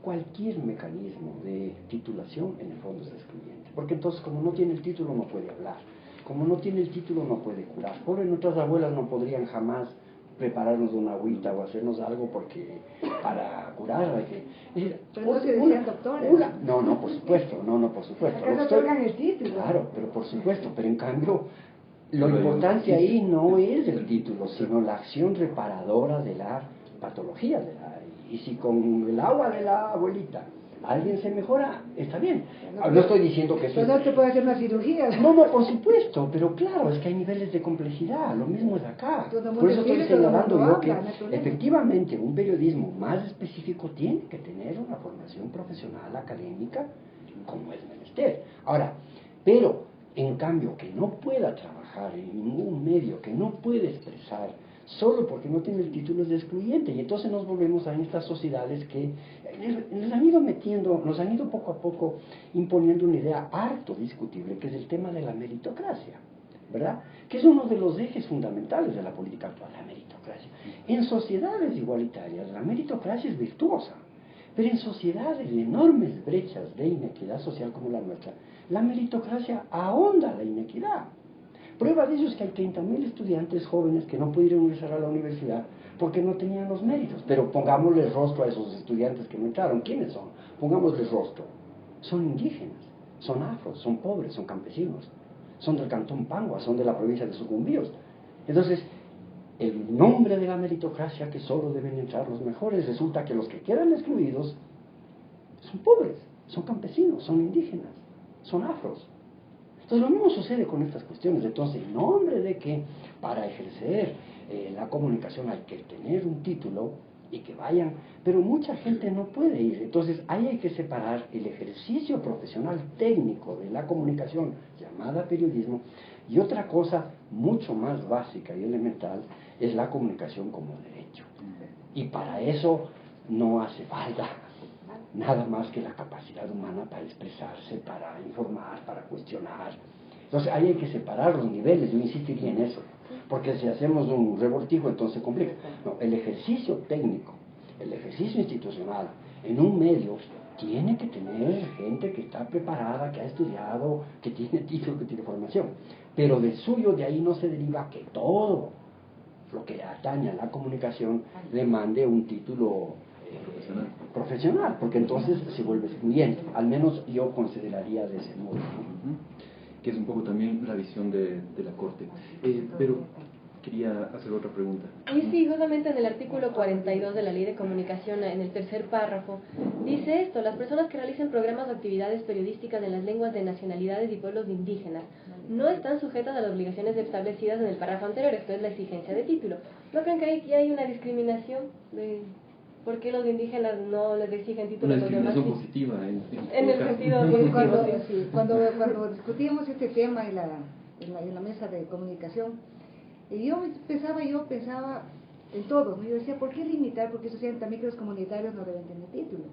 [SPEAKER 4] Cualquier mecanismo de titulación en el fondo es excluyente, porque entonces como no tiene el título no puede hablar, como no tiene el título no puede curar. Pobre, nuestras abuelas no podrían jamás prepararnos una agüita o hacernos algo porque para curar hay que... Es decir,
[SPEAKER 1] Pero no se decían doctores.
[SPEAKER 4] No, por supuesto, por supuesto.
[SPEAKER 1] Acá no
[SPEAKER 4] Lo que estoy-
[SPEAKER 1] otorgan el título.
[SPEAKER 4] Claro, pero por supuesto, pero en cambio lo
[SPEAKER 2] Pero
[SPEAKER 4] importante
[SPEAKER 2] sí,
[SPEAKER 4] ahí
[SPEAKER 2] sí.
[SPEAKER 4] no es el título, sino la acción reparadora de la patología de la... Y si con el agua de la abuelita alguien se mejora, está bien. No estoy diciendo que eso
[SPEAKER 1] Pero no te puede hacer una cirugía.
[SPEAKER 4] No, por supuesto, pero claro, es que hay niveles de complejidad, lo mismo es acá.
[SPEAKER 1] Todo el mundo
[SPEAKER 4] Por eso estoy
[SPEAKER 1] escribe, todo el
[SPEAKER 4] señalando
[SPEAKER 1] mundo
[SPEAKER 4] yo que
[SPEAKER 1] habla, no hay problema.
[SPEAKER 4] efectivamente un periodismo más específico tiene que tener una formación profesional, académica, como es menester. Ahora, pero en cambio que no pueda trabajar en ningún medio, que no puede expresar, solo porque no tiene el título es excluyente, y entonces nos volvemos a estas sociedades que nos han ido metiendo, nos han ido poco a poco imponiendo una idea harto discutible, que es el tema de la meritocracia, ¿verdad? Que es uno de los ejes fundamentales de la política actual, la meritocracia. En sociedades igualitarias, la meritocracia es virtuosa, pero en sociedades de enormes brechas de inequidad social como la nuestra, la meritocracia ahonda la inequidad. Prueba de ello es que hay 30.000 estudiantes jóvenes que no pudieron ingresar a la universidad porque no tenían los méritos. Pero pongámosle rostro a esos estudiantes que no entraron. ¿Quiénes son? Pongámosle rostro. Son indígenas, son afros, son pobres, son campesinos, son del cantón Pangua, son de la provincia de Sucumbíos. Entonces, el nombre de la meritocracia, que solo deben entrar los mejores, resulta que los que quedan excluidos son pobres, son campesinos, son indígenas, son afros. Entonces lo mismo sucede con estas cuestiones. Entonces, en nombre de que para ejercer la comunicación hay que tener un título y que vayan, pero mucha gente no puede ir. Entonces ahí hay que separar el ejercicio profesional técnico de la comunicación, llamada periodismo, y otra cosa mucho más básica y elemental es la comunicación como derecho. Y para eso no hace falta nada más que la capacidad humana para expresarse, para informar, para cuestionar. Entonces ahí hay que separar los niveles, yo insistiría en eso, porque si hacemos un revoltijo entonces se complica. No, el ejercicio técnico, el ejercicio institucional en un medio tiene que tener gente que está preparada, que ha estudiado, que tiene título, que tiene formación, pero de suyo de ahí no se deriva que todo lo que atañe a la comunicación demande un título profesional, porque entonces se vuelve excluyente. Al menos yo consideraría de ese modo.
[SPEAKER 2] Que es un poco también la visión de la Corte. Pero quería hacer otra pregunta.
[SPEAKER 3] Y sí, justamente en el artículo 42 de la Ley de Comunicación, en el tercer párrafo, dice esto: las personas que realicen programas o actividades periodísticas en las lenguas de nacionalidades y pueblos indígenas no están sujetas a las obligaciones establecidas en el párrafo anterior, esto es la exigencia de título. ¿No creen que aquí hay una discriminación de por qué los indígenas no les exigen título?
[SPEAKER 2] Una
[SPEAKER 3] a los demás?
[SPEAKER 2] discriminación positiva
[SPEAKER 3] En el sentido positivo,
[SPEAKER 1] Cuando,
[SPEAKER 3] sí.
[SPEAKER 1] sí, cuando discutíamos este tema en la mesa de comunicación, yo pensaba en todos, ¿no? Yo decía, ¿por qué limitar? Porque eso también que los comunitarios no deben tener título.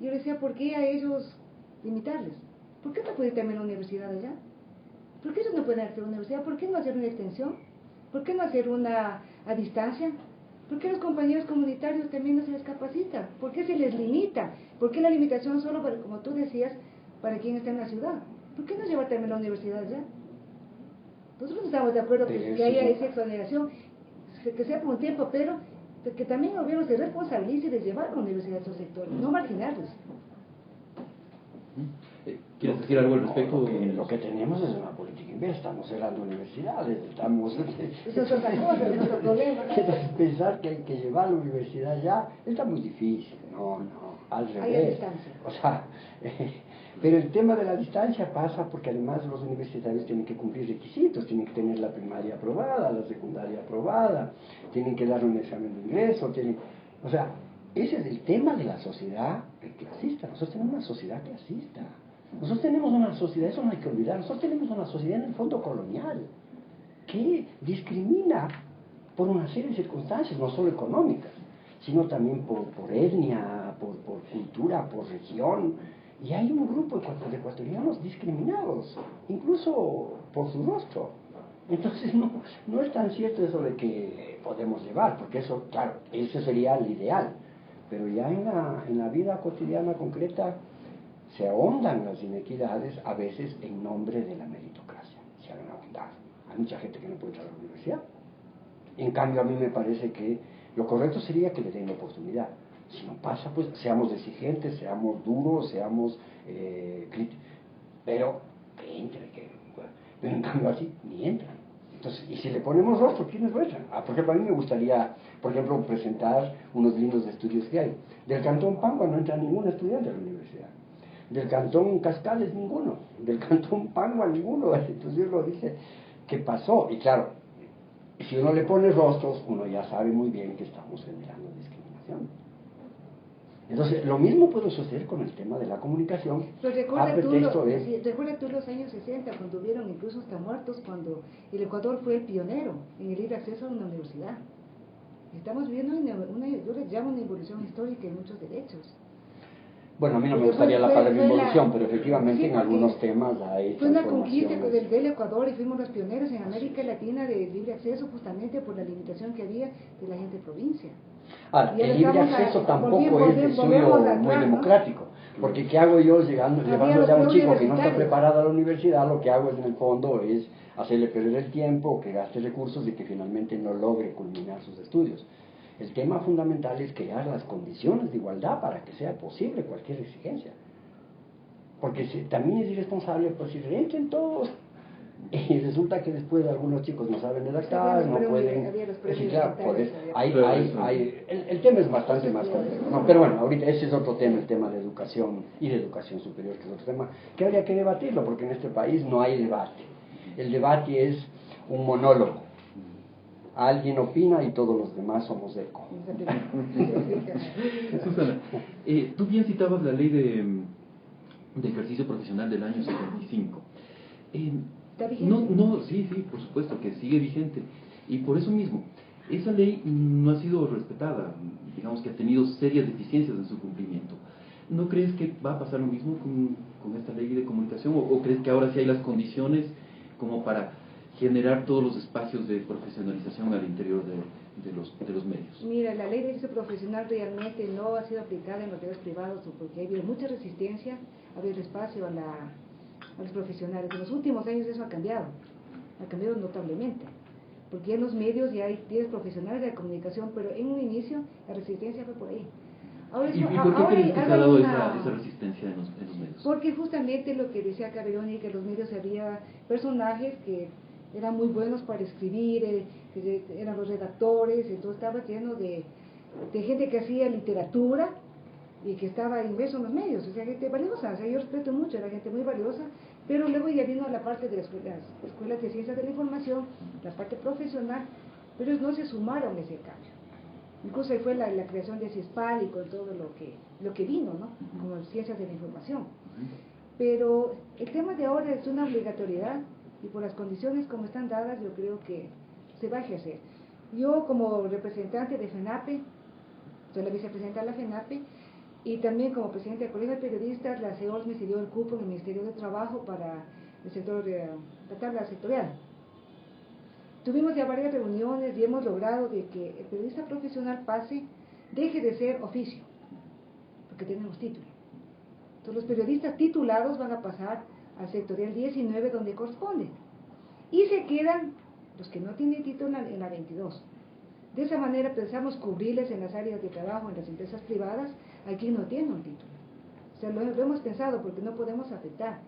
[SPEAKER 1] Yo decía, ¿por qué a ellos limitarles? ¿Por qué no puede ir también a la universidad allá? ¿Por qué ellos no pueden hacer una universidad? ¿Por qué no hacer una extensión? ¿Por qué no hacer una a distancia? ¿Por qué los compañeros comunitarios también no se les capacita? ¿Por qué se les limita? ¿Por qué la limitación solo, para, como tú decías, para quien está en la ciudad? ¿Por qué no llevar también la universidad allá? Nosotros estamos de acuerdo que haya esa exoneración, que sea por un tiempo, pero que también el gobierno se responsabilice de llevar a la universidad a estos sectores, no marginarlos.
[SPEAKER 2] ¿Quieres decir algo al respecto?
[SPEAKER 4] Lo que tenemos es una política inversa, estamos cerrando universidades, estamos...
[SPEAKER 1] Eso es otra cosa, es otro problema.
[SPEAKER 4] Entonces, pensar que hay que llevar a la universidad ya está muy difícil, no, al revés.
[SPEAKER 1] Hay a distancia.
[SPEAKER 4] O sea, pero el tema de la distancia pasa porque además los universitarios tienen que cumplir requisitos, tienen que tener la primaria aprobada, la secundaria aprobada, tienen que dar un examen de ingreso, o sea, ese es el tema de la sociedad clasista. Nosotros tenemos una sociedad clasista. Nosotros tenemos una sociedad, eso no hay que olvidar, nosotros tenemos una sociedad en el fondo colonial que discrimina por una serie de circunstancias, no solo económicas, sino también por etnia, por cultura, por región. Y hay un grupo de ecuatorianos discriminados, incluso por su rostro. Entonces no es tan cierto eso de que podemos llevar, porque eso, claro, ese sería el ideal. Pero ya en la vida cotidiana concreta se ahondan las inequidades, a veces en nombre de la meritocracia. Se han ahondado. Hay mucha gente que no puede entrar a la universidad. En cambio, a mí me parece que lo correcto sería que le den la oportunidad. Si no pasa, pues seamos exigentes, seamos duros, seamos críticos. Pero que entre, pero en cambio así, ni entran. Entonces, y si le ponemos rostro, ¿quiénes lo echan? Por ejemplo, a mí me gustaría, por ejemplo, presentar unos lindos estudios que hay. Del Cantón Pangua no entra ningún estudiante a la universidad. Del Cantón Cascales ninguno. Del Cantón Pangua ninguno. Entonces uno dice, ¿qué pasó? Y claro, si uno le pone rostros, uno ya sabe muy bien que estamos generando discriminación. Entonces, lo mismo puede suceder con el tema de la comunicación.
[SPEAKER 1] Pero recuerda tú los años 60, cuando hubieron incluso hasta muertos, cuando el Ecuador fue el pionero en el libre acceso a una universidad. Estamos viviendo yo les llamo una evolución histórica en muchos derechos.
[SPEAKER 4] Bueno, a mí no me gustaría la palabra involución, pero efectivamente sí, en algunos temas hay
[SPEAKER 1] fue una conquista del Ecuador y fuimos los pioneros en América Latina de libre acceso, justamente por la limitación que había de la gente de provincia.
[SPEAKER 4] Ahora, el libre acceso tampoco es de suyo muy democrático, porque ¿qué hago yo llevándole a un chico que no está preparado a la universidad? Lo que hago en el fondo es hacerle perder el tiempo, que gaste recursos y que finalmente no logre culminar sus estudios. El tema fundamental es crear las condiciones de igualdad para que sea posible cualquier exigencia. Porque también es irresponsable, pues si entren todos y resulta que después algunos chicos no saben redactar, no pueden... Sí, claro, por eso, el tema es bastante más complejo, ¿no? Pero bueno, ahorita ese es otro tema, el tema de educación y de educación superior, que es otro tema que habría que debatirlo, porque en este país no hay debate. El debate es un monólogo. Alguien opina y todos los demás somos eco.
[SPEAKER 2] Susana, tú bien citabas la ley de ejercicio profesional del año 75.
[SPEAKER 1] ¿Está vigente?
[SPEAKER 2] Sí, por supuesto que sigue vigente. Y por eso mismo, esa ley no ha sido respetada, digamos que ha tenido serias deficiencias en su cumplimiento. ¿No crees que va a pasar lo mismo con esta ley de comunicación? ¿O crees que ahora sí hay las condiciones como para generar todos los espacios de profesionalización al interior de los medios?
[SPEAKER 1] Mira, la ley de ejercicio profesional realmente no ha sido aplicada en los medios privados porque ha habido mucha resistencia a abrir espacio a los profesionales. En los últimos años eso ha cambiado notablemente, porque en los medios ya tienes profesionales de la comunicación, pero en un inicio la resistencia fue por ahí.
[SPEAKER 2] ¿Y por qué crees que se ha dado esa resistencia en los medios?
[SPEAKER 1] Porque justamente lo que decía acá Verónica, en los medios había personajes que eran muy buenos para escribir, que eran los redactores, entonces estaba lleno de gente que hacía literatura y que estaba inmerso en los medios, o sea, gente valiosa, o sea, yo respeto mucho a la gente muy valiosa, pero luego ya vino la parte de las escuelas de ciencias de la información, la parte profesional, pero ellos no se sumaron a ese cambio. Incluso ahí fue la creación de CIESPAL y con todo lo que vino, ¿no? Como ciencias de la información. Pero el tema de ahora es una obligatoriedad y por las condiciones como están dadas yo creo que se va a ejercer. Yo como representante de FENAPE, soy la vicepresidenta de la FENAPE, y también como presidenta del Colegio de Periodistas, la CEOLS me cedió el cupo en el Ministerio de Trabajo para el sector de la tabla sectorial. Tuvimos ya varias reuniones y hemos logrado de que el periodista profesional deje de ser oficio, porque tenemos título. Entonces los periodistas titulados van a pasar al sectorial 19 donde corresponde. Y se quedan los que no tienen título en la 22. De esa manera pensamos cubrirles en las áreas de trabajo, en las empresas privadas, a quien no tiene un título. O sea, lo hemos pensado porque no podemos afectar.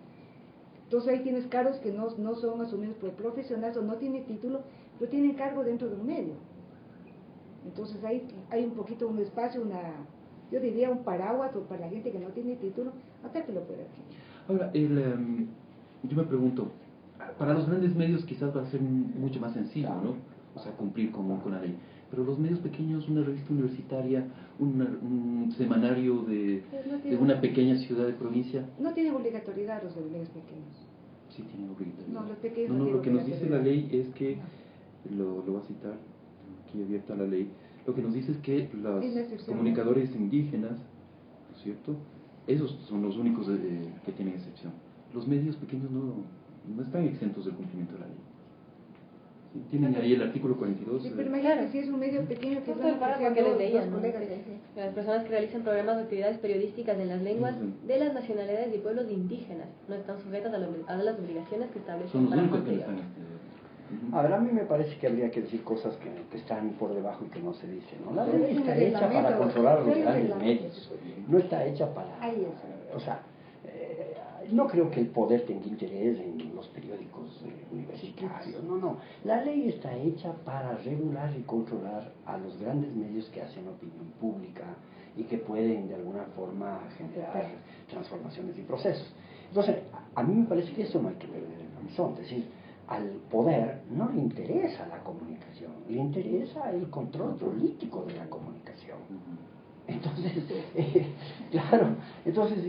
[SPEAKER 1] Entonces ahí tienes cargos que no son asumidos por profesionales o no tienen título, pero tienen cargo dentro de un medio. Entonces ahí hay un poquito un espacio, yo diría un paraguas para la gente que no tiene título, hasta que lo pueda adquirir.
[SPEAKER 2] Ahora, yo me pregunto, para los grandes medios quizás va a ser mucho más sencillo, ¿no? O sea, cumplir con la ley. pero los medios pequeños, una revista universitaria, un semanario de una pequeña ciudad de provincia.
[SPEAKER 1] No tienen obligatoriedad los medios pequeños.
[SPEAKER 2] Sí tienen obligatoriedad.
[SPEAKER 1] No, los pequeños
[SPEAKER 2] no,
[SPEAKER 1] no
[SPEAKER 2] lo que nos
[SPEAKER 1] tienen
[SPEAKER 2] dice la ley es que, lo voy a citar, aquí abierta la ley, lo que nos dice es que los comunicadores indígenas, ¿no es cierto?, esos son los únicos que tienen excepción. Los medios pequeños no están exentos del cumplimiento de la ley. Sí, tienen ahí el artículo 42.
[SPEAKER 1] Sí, pero imagínate si es un medio pequeño que
[SPEAKER 3] Justo el párrafo que les leía, ¿no?
[SPEAKER 1] colegas.
[SPEAKER 3] Las personas que realizan programas o actividades periodísticas en las lenguas de las nacionalidades y pueblos indígenas no están sujetas a las obligaciones que establecen
[SPEAKER 2] Son los
[SPEAKER 3] para
[SPEAKER 2] únicos que no
[SPEAKER 3] cumplir.
[SPEAKER 2] están.
[SPEAKER 4] A ver, a mí me parece que habría que decir cosas que están por debajo y que no se dicen, ¿no? La
[SPEAKER 1] Pero
[SPEAKER 4] ley
[SPEAKER 1] es un
[SPEAKER 4] está hecha para
[SPEAKER 1] reglamento,
[SPEAKER 4] controlar los
[SPEAKER 1] es
[SPEAKER 4] grandes
[SPEAKER 1] reglamento.
[SPEAKER 4] medios, no está hecha para...
[SPEAKER 1] Ahí es.
[SPEAKER 4] O sea, no creo que el poder tenga interés en los periódicos universitarios, no. La ley está hecha para regular y controlar a los grandes medios que hacen opinión pública y que pueden de alguna forma generar transformaciones y procesos. Entonces, a mí me parece que eso no hay que perder el horizonte, es decir, al poder no le interesa la comunicación, le interesa el control político de la comunicación. Entonces, claro, entonces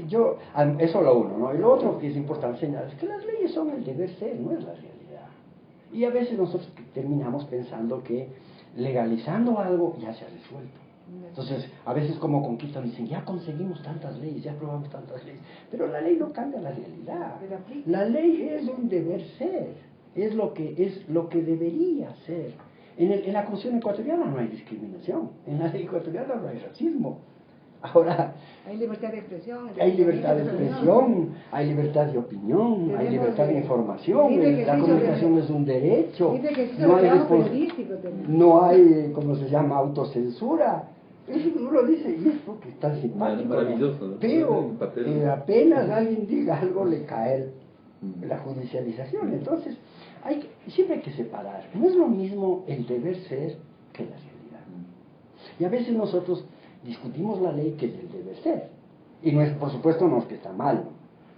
[SPEAKER 4] eso lo uno, ¿no? Y lo otro que es importante señalar es que las leyes son el deber ser, no es la realidad. Y a veces nosotros terminamos pensando que legalizando algo ya se ha resuelto. Entonces, a veces como conquistan dicen, ya conseguimos tantas leyes, ya aprobamos tantas leyes, pero la ley no cambia la realidad. La ley es un deber ser, es lo que debería ser. En la Constitución ecuatoriana no hay discriminación, en la ley ecuatoriana no hay racismo. Ahora,
[SPEAKER 1] hay libertad de expresión,
[SPEAKER 4] hay libertad de expresión, hay libertad de opinión, hay libertad de información, la comunicación es un derecho, no hay, ¿cómo se llama?, autocensura. Uno dice, y esto que está simpático,
[SPEAKER 2] maravilloso,
[SPEAKER 4] pero apenas alguien diga algo le cae la judicialización. Entonces, siempre hay que separar. No es lo mismo el deber ser que la realidad. Y a veces nosotros discutimos la ley que es el deber ser. Y no es, por supuesto, no es que está mal,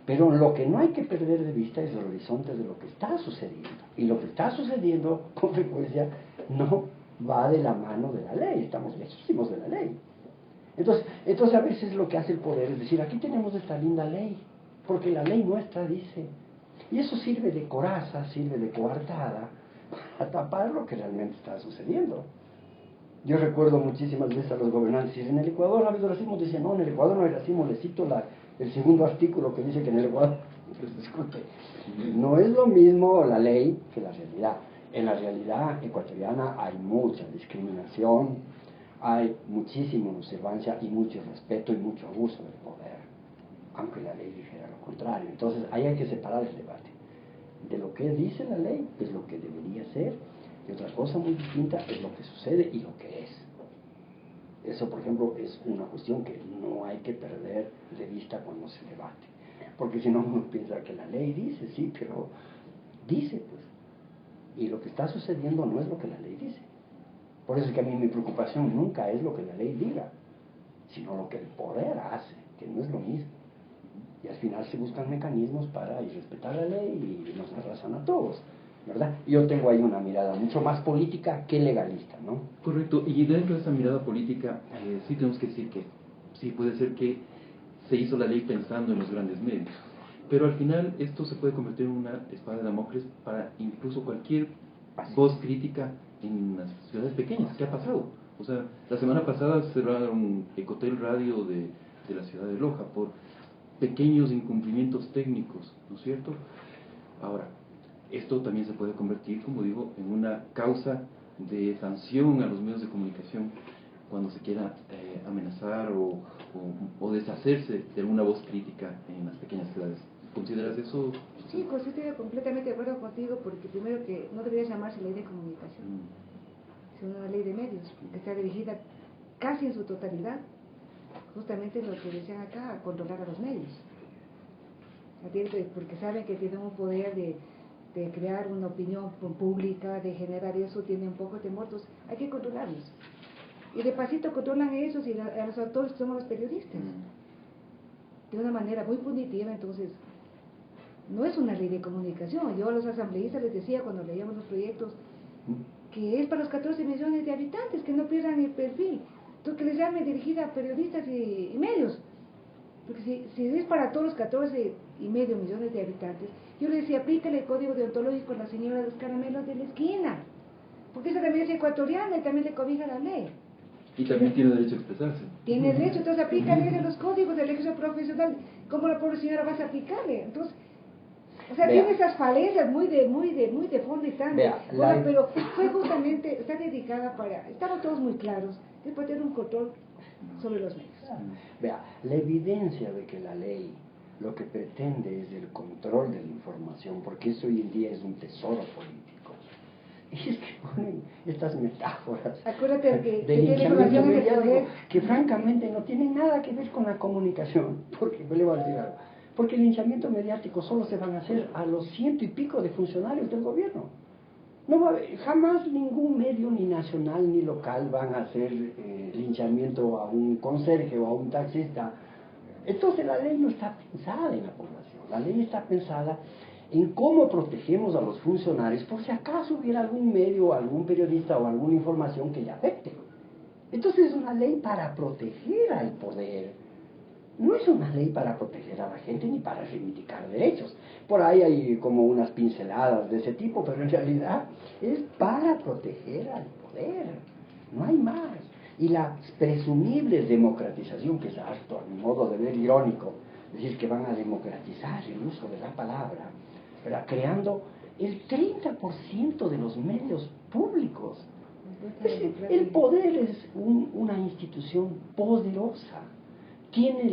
[SPEAKER 4] pero lo que no hay que perder de vista es el horizonte de lo que está sucediendo. Y lo que está sucediendo, con frecuencia, no va de la mano de la ley. Estamos lejísimos de la ley. Entonces a veces lo que hace el poder es decir, aquí tenemos esta linda ley, porque la ley nuestra dice. Y eso sirve de coraza, sirve de coartada, para tapar lo que realmente está sucediendo. Yo recuerdo muchísimas veces a los gobernantes decir, en el Ecuador ha habido racismo, dicen, no, en el Ecuador no hay racismo, les cito el segundo artículo que dice que en el Ecuador, pues disculpe, no es lo mismo la ley que la realidad. En la realidad ecuatoriana hay mucha discriminación, hay muchísima observancia y mucho respeto y mucho abuso del poder, aunque la ley dijera lo contrario. Entonces ahí hay que separar el debate de lo que dice la ley, que es lo que debería ser, y otra cosa muy distinta es lo que sucede y lo que es. Eso, por ejemplo, es una cuestión que no hay que perder de vista cuando se debate, porque si no uno piensa que la ley dice, sí, pero dice, pues, y lo que está sucediendo no es lo que la ley dice. Por eso es que a mí mi preocupación nunca es lo que la ley diga, sino lo que el poder hace, que no es lo mismo. Y al final se buscan mecanismos para respetar la ley y nos arrasan a todos, ¿verdad? Yo tengo ahí una mirada mucho más política que legalista, ¿no?
[SPEAKER 2] Correcto, y dentro de esa mirada política sí tenemos que decir que sí puede ser que se hizo la ley pensando en los grandes medios, pero al final esto se puede convertir en una espada de Damocles para incluso cualquier voz crítica en las ciudades pequeñas. ¿Qué ha pasado? O sea, la semana pasada cerraron Ecotel Radio de la ciudad de Loja por pequeños incumplimientos técnicos, ¿no es cierto? Ahora, esto también se puede convertir, como digo, en una causa de sanción a los medios de comunicación cuando se quiera amenazar o deshacerse de alguna voz crítica en las pequeñas ciudades. ¿Consideras eso?
[SPEAKER 1] Sí, pues estoy completamente de acuerdo contigo, porque primero que no debería llamarse ley de comunicación, sino una ley de medios, que está dirigida casi en su totalidad justamente lo que decían acá, a controlar a los medios. ¿Entiendes? Porque saben que tienen un poder de crear una opinión pública, de generar eso, tienen un poco de temor, entonces hay que controlarlos. Y de pasito controlan esos y a los autores que somos los periodistas. De una manera muy punitiva, entonces no es una ley de comunicación. Yo a los asambleístas les decía cuando leíamos los proyectos, que es para los 14 millones de habitantes, que no pierdan el perfil. Entonces, que les llame dirigida a periodistas y medios. Porque si es para todos los 14,5 millones de habitantes, yo le decía, aplícale el código deontológico a la señora de los caramelos de la esquina. Porque esa también es ecuatoriana y también le cobija la ley.
[SPEAKER 2] Y también tiene derecho a expresarse.
[SPEAKER 1] Tiene derecho, entonces aplícale de los códigos del ejercicio profesional. ¿Cómo la pobre señora vas a aplicarle? Entonces, o sea,
[SPEAKER 4] Vea.
[SPEAKER 1] tiene esas falencias muy de fondo y tan.
[SPEAKER 4] Vea,
[SPEAKER 1] Bueno, pero fue justamente, está dedicada para, estamos todos muy claros, es para tener un control sobre los medios.
[SPEAKER 4] Vea, la evidencia de que la ley lo que pretende es el control de la información, porque eso hoy en día es un tesoro político. Y es que ponen estas metáforas
[SPEAKER 1] Acuérdate que
[SPEAKER 4] del
[SPEAKER 1] tiene
[SPEAKER 4] linchamiento
[SPEAKER 1] información en el
[SPEAKER 4] mediático
[SPEAKER 1] poder.
[SPEAKER 4] que francamente no tienen nada que ver con la comunicación, porque le voy a decir algo, porque el linchamiento mediático solo se van a hacer a los 100 y pico de funcionarios del gobierno. No va a haber, jamás ningún medio, ni nacional ni local, van a hacer linchamiento a un conserje o a un taxista. Entonces la ley no está pensada en la población, la ley está pensada en cómo protegemos a los funcionarios por si acaso hubiera algún medio, algún periodista o alguna información que le afecte. Entonces es una ley para proteger al poder, no es una ley para proteger a la gente ni para reivindicar derechos. Por ahí hay como unas pinceladas de ese tipo, pero en realidad es para proteger al poder, no hay más. Y la presumible democratización, que es harto a mi modo de ver irónico, es decir, que van a democratizar el uso de la palabra, ¿verdad? Creando el 30% de los medios públicos. Es decir, el poder es una institución poderosa, tiene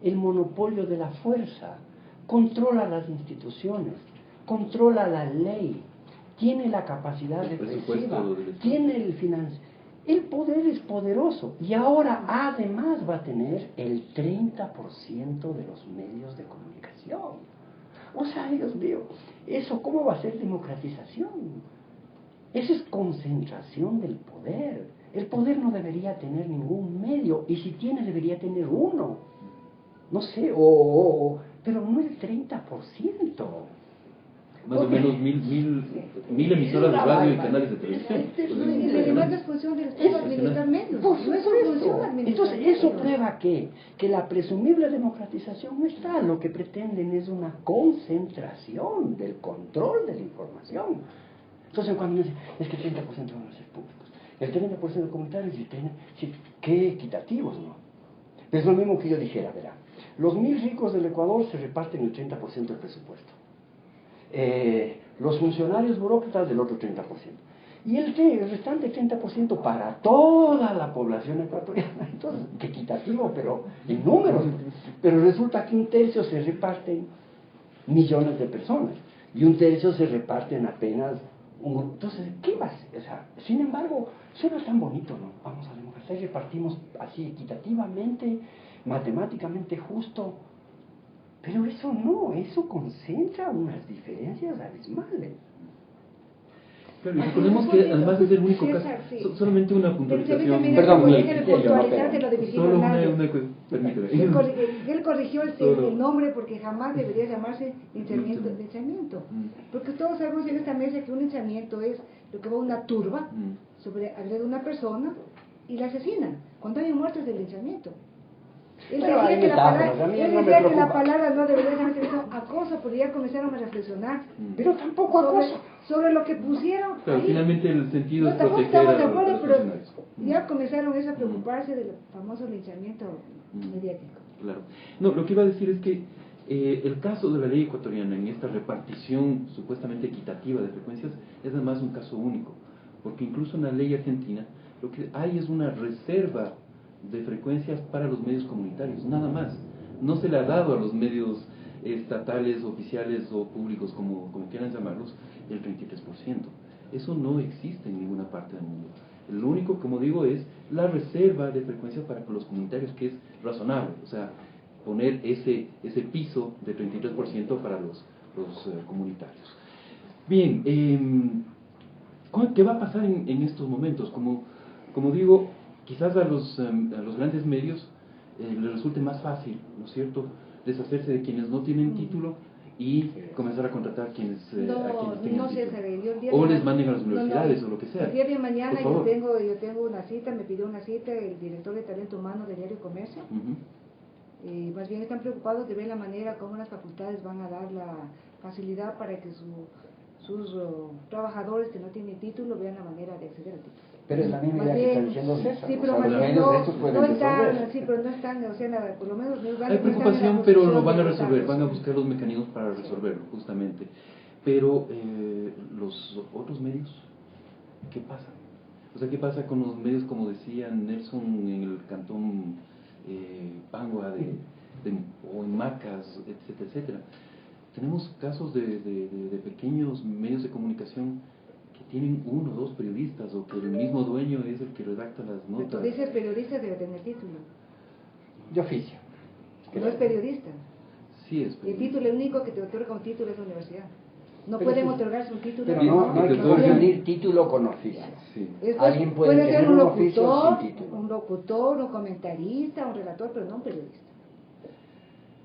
[SPEAKER 4] el monopolio de la fuerza, controla las instituciones, controla la ley, tiene la capacidad represiva, tiene el financiamiento. El poder es poderoso y ahora además va a tener el 30% de los medios de comunicación. O sea, Dios mío, ¿eso cómo va a ser democratización? Eso es concentración del poder. El poder no debería tener ningún medio, y si tiene debería tener uno. No sé, pero no el 30%.
[SPEAKER 2] Más o menos mil emisoras de radio y canales de televisión.
[SPEAKER 1] Y además es función del Estado administrar medios.
[SPEAKER 4] Por
[SPEAKER 1] No es
[SPEAKER 4] supuesto.
[SPEAKER 1] función administrar
[SPEAKER 4] Entonces, ¿eso
[SPEAKER 1] medios.
[SPEAKER 4] prueba qué? Que la presumible democratización no está. Lo que pretenden es una concentración del control de la información. Entonces, cuando me dicen, es que el 30% van a ser públicos, el 30% comunitarios y el 30%, sí, qué equitativos, ¿no? Pero es lo mismo que yo dijera, verá, los 1.000 ricos del Ecuador se reparten el 30% del presupuesto. Los funcionarios burócratas del otro 30%. Y el restante 30% para toda la población ecuatoriana. Entonces, qué equitativo, pero en números. Pero resulta que un tercio se reparten millones de personas y un tercio se reparten apenas entonces, ¿qué va a ser? O sea, sin embargo, suena tan bonito, ¿no? Vamos a democratizar y repartimos así equitativamente, matemáticamente justo. Pero eso no, eso concentra unas diferencias abismales.
[SPEAKER 2] Claro, y recordemos que además de ser el único caso, solamente una puntualización.
[SPEAKER 4] Perdón,
[SPEAKER 1] déjeme puntualizarte lo de Vicente
[SPEAKER 2] Solo
[SPEAKER 1] Hernández.
[SPEAKER 2] permíteme.
[SPEAKER 1] Él corrigió el nombre porque jamás debería llamarse linchamiento. Porque todos sabemos en esta mesa que un linchamiento es lo que va una turba sobre agrede a una persona y la asesinan. Cuando hay muertes del linchamiento. Él
[SPEAKER 4] Pero
[SPEAKER 1] decía,
[SPEAKER 4] hay
[SPEAKER 1] que la,
[SPEAKER 4] metáforas,
[SPEAKER 1] palabra,
[SPEAKER 4] a mí
[SPEAKER 1] él
[SPEAKER 4] no me
[SPEAKER 1] decía que la
[SPEAKER 4] preocupa.
[SPEAKER 1] palabra no debería llamarse eso acoso, pero ya comenzaron a reflexionar.
[SPEAKER 4] Pero tampoco acoso.
[SPEAKER 1] Sobre lo que pusieron.
[SPEAKER 2] Pero
[SPEAKER 1] ahí.
[SPEAKER 2] finalmente el sentido
[SPEAKER 1] No,
[SPEAKER 2] es
[SPEAKER 1] tampoco
[SPEAKER 2] proteger
[SPEAKER 1] estamos de
[SPEAKER 2] a
[SPEAKER 1] acuerdo,
[SPEAKER 2] los
[SPEAKER 1] pero
[SPEAKER 2] funcionarios.
[SPEAKER 1] ya comenzaron eso a preocuparse del famoso linchamiento mediático.
[SPEAKER 2] Claro. No, lo que iba a decir es que el caso de la ley ecuatoriana en esta repartición supuestamente equitativa de frecuencias es además un caso único, porque incluso en la ley argentina lo que hay es una reserva de frecuencias para los medios comunitarios, nada más. No se le ha dado a los medios estatales, oficiales o públicos, como quieran llamarlos, el 33%. Eso no existe en ninguna parte del mundo. Lo único, como digo, es la reserva de frecuencias para los comunitarios, que es razonable, o sea, poner ese piso de 33% para los comunitarios. Bien, ¿qué va a pasar en estos momentos? Como digo, quizás a los grandes medios les resulte más fácil, ¿no es cierto?, deshacerse de quienes no tienen título y comenzar a contratar a quienes tengan
[SPEAKER 1] No,
[SPEAKER 2] título.
[SPEAKER 1] César, yo el día
[SPEAKER 2] O
[SPEAKER 1] de
[SPEAKER 2] les
[SPEAKER 1] ma-
[SPEAKER 2] manden a las
[SPEAKER 1] no,
[SPEAKER 2] universidades o lo que sea.
[SPEAKER 1] El día de mañana
[SPEAKER 2] Por favor.
[SPEAKER 1] yo tengo una cita, me pidió una cita el director de Talento Humano del Diario Comercio.
[SPEAKER 2] Ujú.
[SPEAKER 1] Más bien están preocupados de ver la manera como las facultades van a dar la facilidad para que sus trabajadores que no tienen título vean la manera de acceder al título.
[SPEAKER 4] Pero es la misma
[SPEAKER 1] Más
[SPEAKER 4] idea que está
[SPEAKER 1] bien,
[SPEAKER 4] diciendo César.
[SPEAKER 1] sí,
[SPEAKER 4] o
[SPEAKER 1] pero
[SPEAKER 4] sea,
[SPEAKER 1] más
[SPEAKER 4] los
[SPEAKER 1] bien
[SPEAKER 4] medios de estos pueden resolver.
[SPEAKER 1] sí, pero no están, o sea, por lo menos no
[SPEAKER 2] Hay
[SPEAKER 1] están en la
[SPEAKER 2] preocupación, pero lo
[SPEAKER 1] posición
[SPEAKER 2] van a
[SPEAKER 1] de
[SPEAKER 2] resolver,
[SPEAKER 1] votar.
[SPEAKER 2] van a buscar los mecanismos para resolverlo, justamente. Pero los otros medios, ¿qué pasa? O sea, ¿qué pasa con los medios, como decía Nelson, en el cantón Pangua o en Macas, etcétera, etcétera? Tenemos casos de pequeños medios de comunicación que tienen 1 o 2 periodistas, o que el mismo dueño es el que redacta las
[SPEAKER 1] Pero
[SPEAKER 2] notas.
[SPEAKER 1] tú dices periodista debe tener título,
[SPEAKER 4] De oficio.
[SPEAKER 1] que no es periodista.
[SPEAKER 2] Sí, es
[SPEAKER 1] El
[SPEAKER 2] periodista.
[SPEAKER 1] título único que te otorga un título es la universidad. No
[SPEAKER 4] Pero
[SPEAKER 1] pueden
[SPEAKER 4] eso-
[SPEAKER 1] otorgarse un título.
[SPEAKER 4] Pero
[SPEAKER 2] Bien,
[SPEAKER 4] no hay que
[SPEAKER 2] te otorgan-
[SPEAKER 4] confundir título con oficio.
[SPEAKER 2] Sí.
[SPEAKER 4] Alguien puede
[SPEAKER 1] ser
[SPEAKER 4] tener un oficio
[SPEAKER 1] locutor,
[SPEAKER 4] sin título.
[SPEAKER 1] un locutor, un comentarista, un relator, pero no un periodista.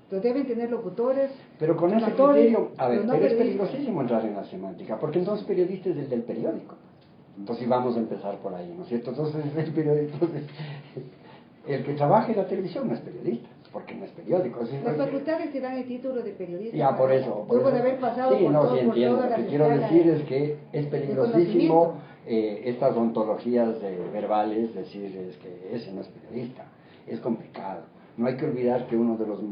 [SPEAKER 1] Entonces deben tener locutores,
[SPEAKER 4] Pero con ese
[SPEAKER 1] relatores,
[SPEAKER 4] criterio, a ver,
[SPEAKER 1] no
[SPEAKER 4] pero es
[SPEAKER 1] periodistas.
[SPEAKER 4] peligrosísimo entrar en la semántica, porque entonces periodista es el del periódico. Entonces vamos a empezar por ahí, ¿no es cierto? Entonces el que trabaja en la televisión no es periodista, porque no es periódico. Es
[SPEAKER 1] Las facultades te dan el título de periodista.
[SPEAKER 4] ya, por eso.
[SPEAKER 1] Luego de haber pasado
[SPEAKER 4] sí,
[SPEAKER 1] por,
[SPEAKER 4] no,
[SPEAKER 1] todo,
[SPEAKER 4] sí
[SPEAKER 1] por
[SPEAKER 4] entiendo.
[SPEAKER 1] todas
[SPEAKER 4] Lo
[SPEAKER 1] las
[SPEAKER 4] que quiero
[SPEAKER 1] escalas
[SPEAKER 4] decir es que es
[SPEAKER 1] de
[SPEAKER 4] peligrosísimo
[SPEAKER 1] conocimiento.
[SPEAKER 4] estas ontologías verbales, decir es que ese no es periodista. Es complicado. No hay que olvidar que uno de los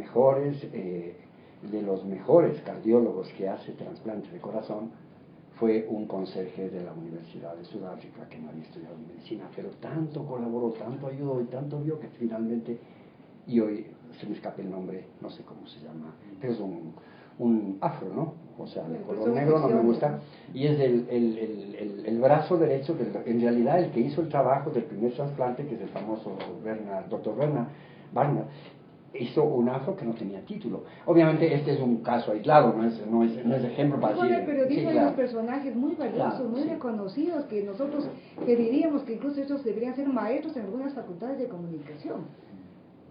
[SPEAKER 4] mejores cardiólogos que hace trasplante de corazón fue un conserje de la Universidad de Sudáfrica que no había estudiado medicina, pero tanto colaboró, tanto ayudó y tanto vio que finalmente, y hoy se me escapa el nombre, no sé cómo se llama, pero es un afro, ¿no? O sea, de color negro no me gusta, y es el brazo derecho, en realidad el que hizo el trabajo del primer trasplante, que es el famoso Dr. Barnard, hizo un afro que no tenía título. Obviamente este es un caso aislado, no es ejemplo para
[SPEAKER 1] Con
[SPEAKER 4] decir...
[SPEAKER 1] el periodismo
[SPEAKER 4] sí,
[SPEAKER 1] hay
[SPEAKER 4] claro.
[SPEAKER 1] unos personajes muy valiosos,
[SPEAKER 4] Claro,
[SPEAKER 1] muy
[SPEAKER 4] sí.
[SPEAKER 1] reconocidos, que nosotros pediríamos que incluso ellos deberían ser maestros en algunas facultades de comunicación.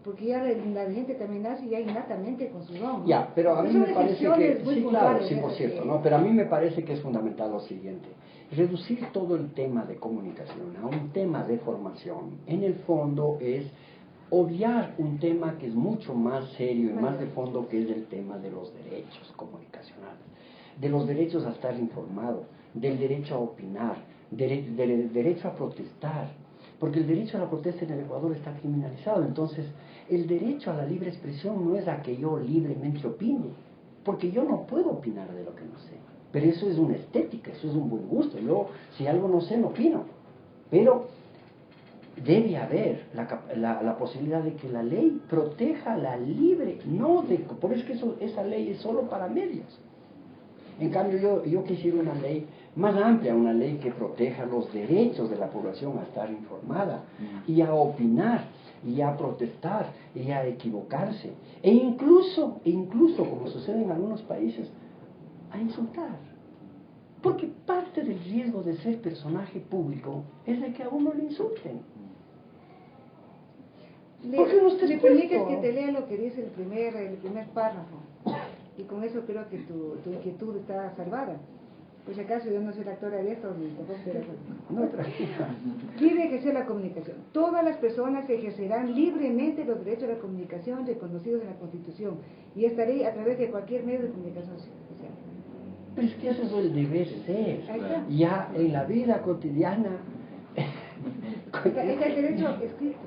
[SPEAKER 1] Porque ya la gente también nace ya innatamente con su don, ¿no?
[SPEAKER 4] Ya, pero a mí
[SPEAKER 1] Son
[SPEAKER 4] me parece
[SPEAKER 1] excepciones
[SPEAKER 4] que,
[SPEAKER 1] muy
[SPEAKER 4] sí, claro,
[SPEAKER 1] puntuales
[SPEAKER 4] sí, por
[SPEAKER 1] esas
[SPEAKER 4] cierto,
[SPEAKER 1] que-
[SPEAKER 4] ¿no? Pero a mí me parece que es fundamental lo siguiente: reducir todo el tema de comunicación a un tema de formación, en el fondo es obviar un tema que es mucho más serio y más de fondo, que es el tema de los derechos comunicacionales, de los derechos a estar informado, del derecho a opinar, del derecho a protestar, porque el derecho a la protesta en el Ecuador está criminalizado. Entonces el derecho a la libre expresión no es a que yo libremente opine, porque yo no puedo opinar de lo que no sé, pero eso es una estética, eso es un buen gusto. Yo, si algo no sé, no opino, pero debe haber la posibilidad de que la ley proteja la libre, no de, por eso es que esa ley es solo para medios. En cambio yo quisiera una ley más amplia, una ley que proteja los derechos de la población a estar informada y a opinar y a protestar y a equivocarse e incluso como sucede en algunos países, a insultar. Porque parte del riesgo de ser personaje público es de que a uno le insulten. ¿Por qué no está
[SPEAKER 1] ¿Me
[SPEAKER 4] expuesto?
[SPEAKER 1] permites que te lea lo que dice el primer párrafo? Y con eso creo que tu inquietud está salvada. Por si acaso yo no soy la actora de esto, ni tampoco soy la actora.
[SPEAKER 4] No, tranquila.
[SPEAKER 1] Libre ejercer la comunicación. Todas las personas ejercerán libremente los derechos de la comunicación reconocidos en la Constitución y esta ley a través de cualquier medio de comunicación social.
[SPEAKER 4] Pero es que eso es el deber ser.
[SPEAKER 1] Ahí está.
[SPEAKER 4] Ya en la vida cotidiana.
[SPEAKER 1] Está el derecho escrito.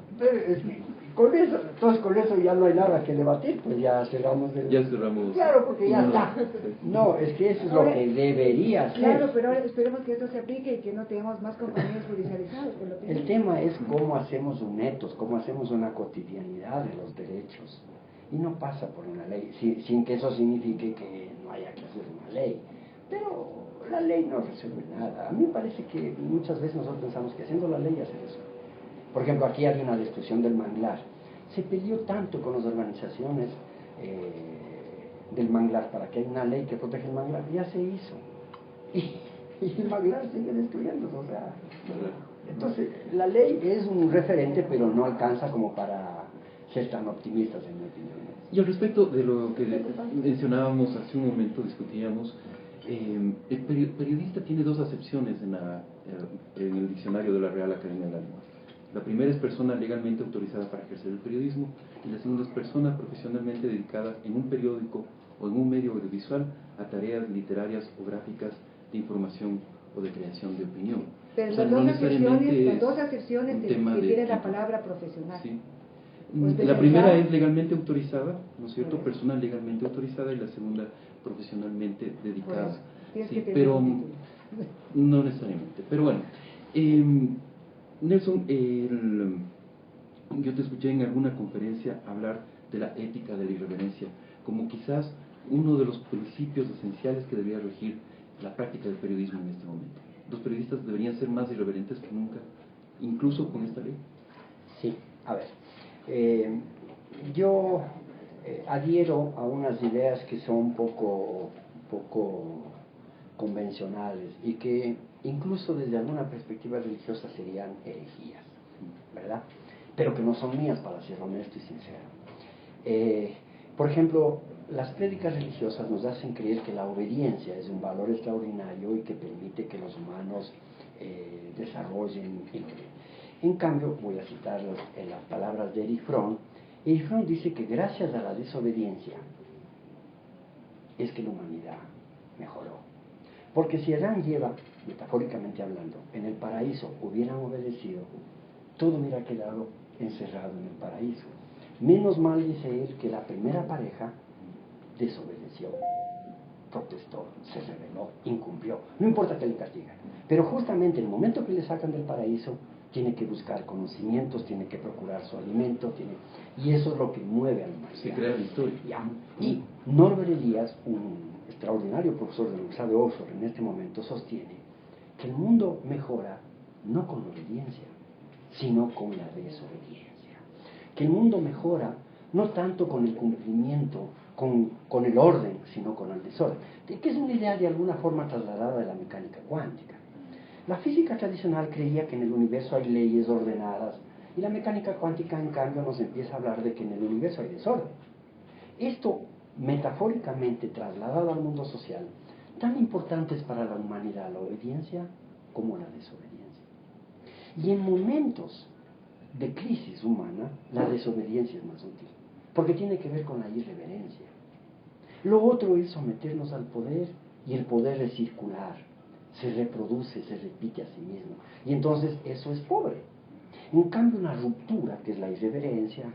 [SPEAKER 4] Entonces con eso ya no hay nada que debatir, pues ya cerramos el...
[SPEAKER 2] Ya cerramos.
[SPEAKER 4] Claro, porque ya
[SPEAKER 2] No,
[SPEAKER 4] está.
[SPEAKER 2] sí.
[SPEAKER 4] No, es que eso es lo
[SPEAKER 1] Ahora,
[SPEAKER 4] que debería ser.
[SPEAKER 1] Claro, pero ahora esperemos que esto se aplique y que no tengamos más compañías judicializadas. Por lo que
[SPEAKER 4] El tema es cómo hacemos un etos, cómo hacemos una cotidianidad de los derechos. Y no pasa por una ley, sin que eso signifique que no haya que hacer una ley. Pero la ley no resuelve nada. A mí me parece que muchas veces nosotros pensamos que haciendo la ley hace eso. Por ejemplo, aquí había una destrucción del manglar. Se peleó tanto con las organizaciones del manglar para que haya una ley que protege el manglar. Ya se hizo. Y el manglar sigue destruyéndose. O sea, entonces, la ley es un referente, pero no alcanza como para ser tan optimistas, en mi opinión.
[SPEAKER 2] Y al respecto de lo que mencionábamos hace un momento, discutíamos, el periodista tiene dos acepciones en el diccionario de la Real Academia de la Lengua. La primera es persona legalmente autorizada para ejercer el periodismo, y la segunda es persona profesionalmente dedicada en un periódico o en un medio audiovisual a tareas literarias o gráficas de información o de creación de opinión.
[SPEAKER 1] Pero
[SPEAKER 2] O sea,
[SPEAKER 1] las dos acepciones
[SPEAKER 2] un
[SPEAKER 1] te
[SPEAKER 2] tema
[SPEAKER 1] refiere la
[SPEAKER 2] tipo.
[SPEAKER 1] palabra profesional.
[SPEAKER 2] Sí.
[SPEAKER 1] Pues
[SPEAKER 2] La primera es legalmente autorizada, ¿no es cierto? Persona legalmente autorizada, y la segunda profesionalmente dedicada.
[SPEAKER 1] Tienes
[SPEAKER 2] Sí,
[SPEAKER 1] que tener
[SPEAKER 2] pero
[SPEAKER 1] un título.
[SPEAKER 2] no necesariamente. Pero bueno, Nelson, yo te escuché en alguna conferencia hablar de la ética de la irreverencia como quizás uno de los principios esenciales que debería regir la práctica del periodismo en este momento. Los periodistas deberían ser más irreverentes que nunca, incluso con esta ley.
[SPEAKER 4] Sí, a ver. Yo adhiero a unas ideas que son poco convencionales y que incluso desde alguna perspectiva religiosa serían herejías, ¿verdad? Pero que no son mías, para ser honesto y sincero. Por ejemplo, las prédicas religiosas nos hacen creer que la obediencia es un valor extraordinario y que permite que los humanos desarrollen el bien. En cambio, voy a citar las palabras de Erich Fromm. Erich Fromm dice que gracias a la desobediencia es que la humanidad mejoró. Porque si Adán y Eva, metafóricamente hablando, en el paraíso hubieran obedecido, todo hubiera quedado encerrado en el paraíso. Menos mal, dice él, que la primera pareja desobedeció, protestó, se rebeló, incumplió. No importa que le castiguen, pero justamente en el momento que le sacan del paraíso, tiene que buscar conocimientos, tiene que procurar su alimento, y eso es lo que mueve a la humanidad.
[SPEAKER 2] Se crea la historia.
[SPEAKER 4] Y Norbert Elias, un extraordinario profesor de la Universidad de Oxford en este momento, sostiene que el mundo mejora no con la obediencia, sino con la desobediencia. Que el mundo mejora no tanto con el cumplimiento, con el orden, sino con el desorden. Que es una idea de alguna forma trasladada de la mecánica cuántica. La física tradicional creía que en el universo hay leyes ordenadas, y la mecánica cuántica, en cambio, nos empieza a hablar de que en el universo hay desorden. Esto, metafóricamente trasladado al mundo social, tan importante es para la humanidad la obediencia como la desobediencia. Y en momentos de crisis humana, la desobediencia es más útil, porque tiene que ver con la irreverencia. Lo otro es someternos al poder, y el poder es circular, se reproduce, se repite a sí mismo, y entonces eso es pobre. En cambio, una ruptura, que es la irreverencia,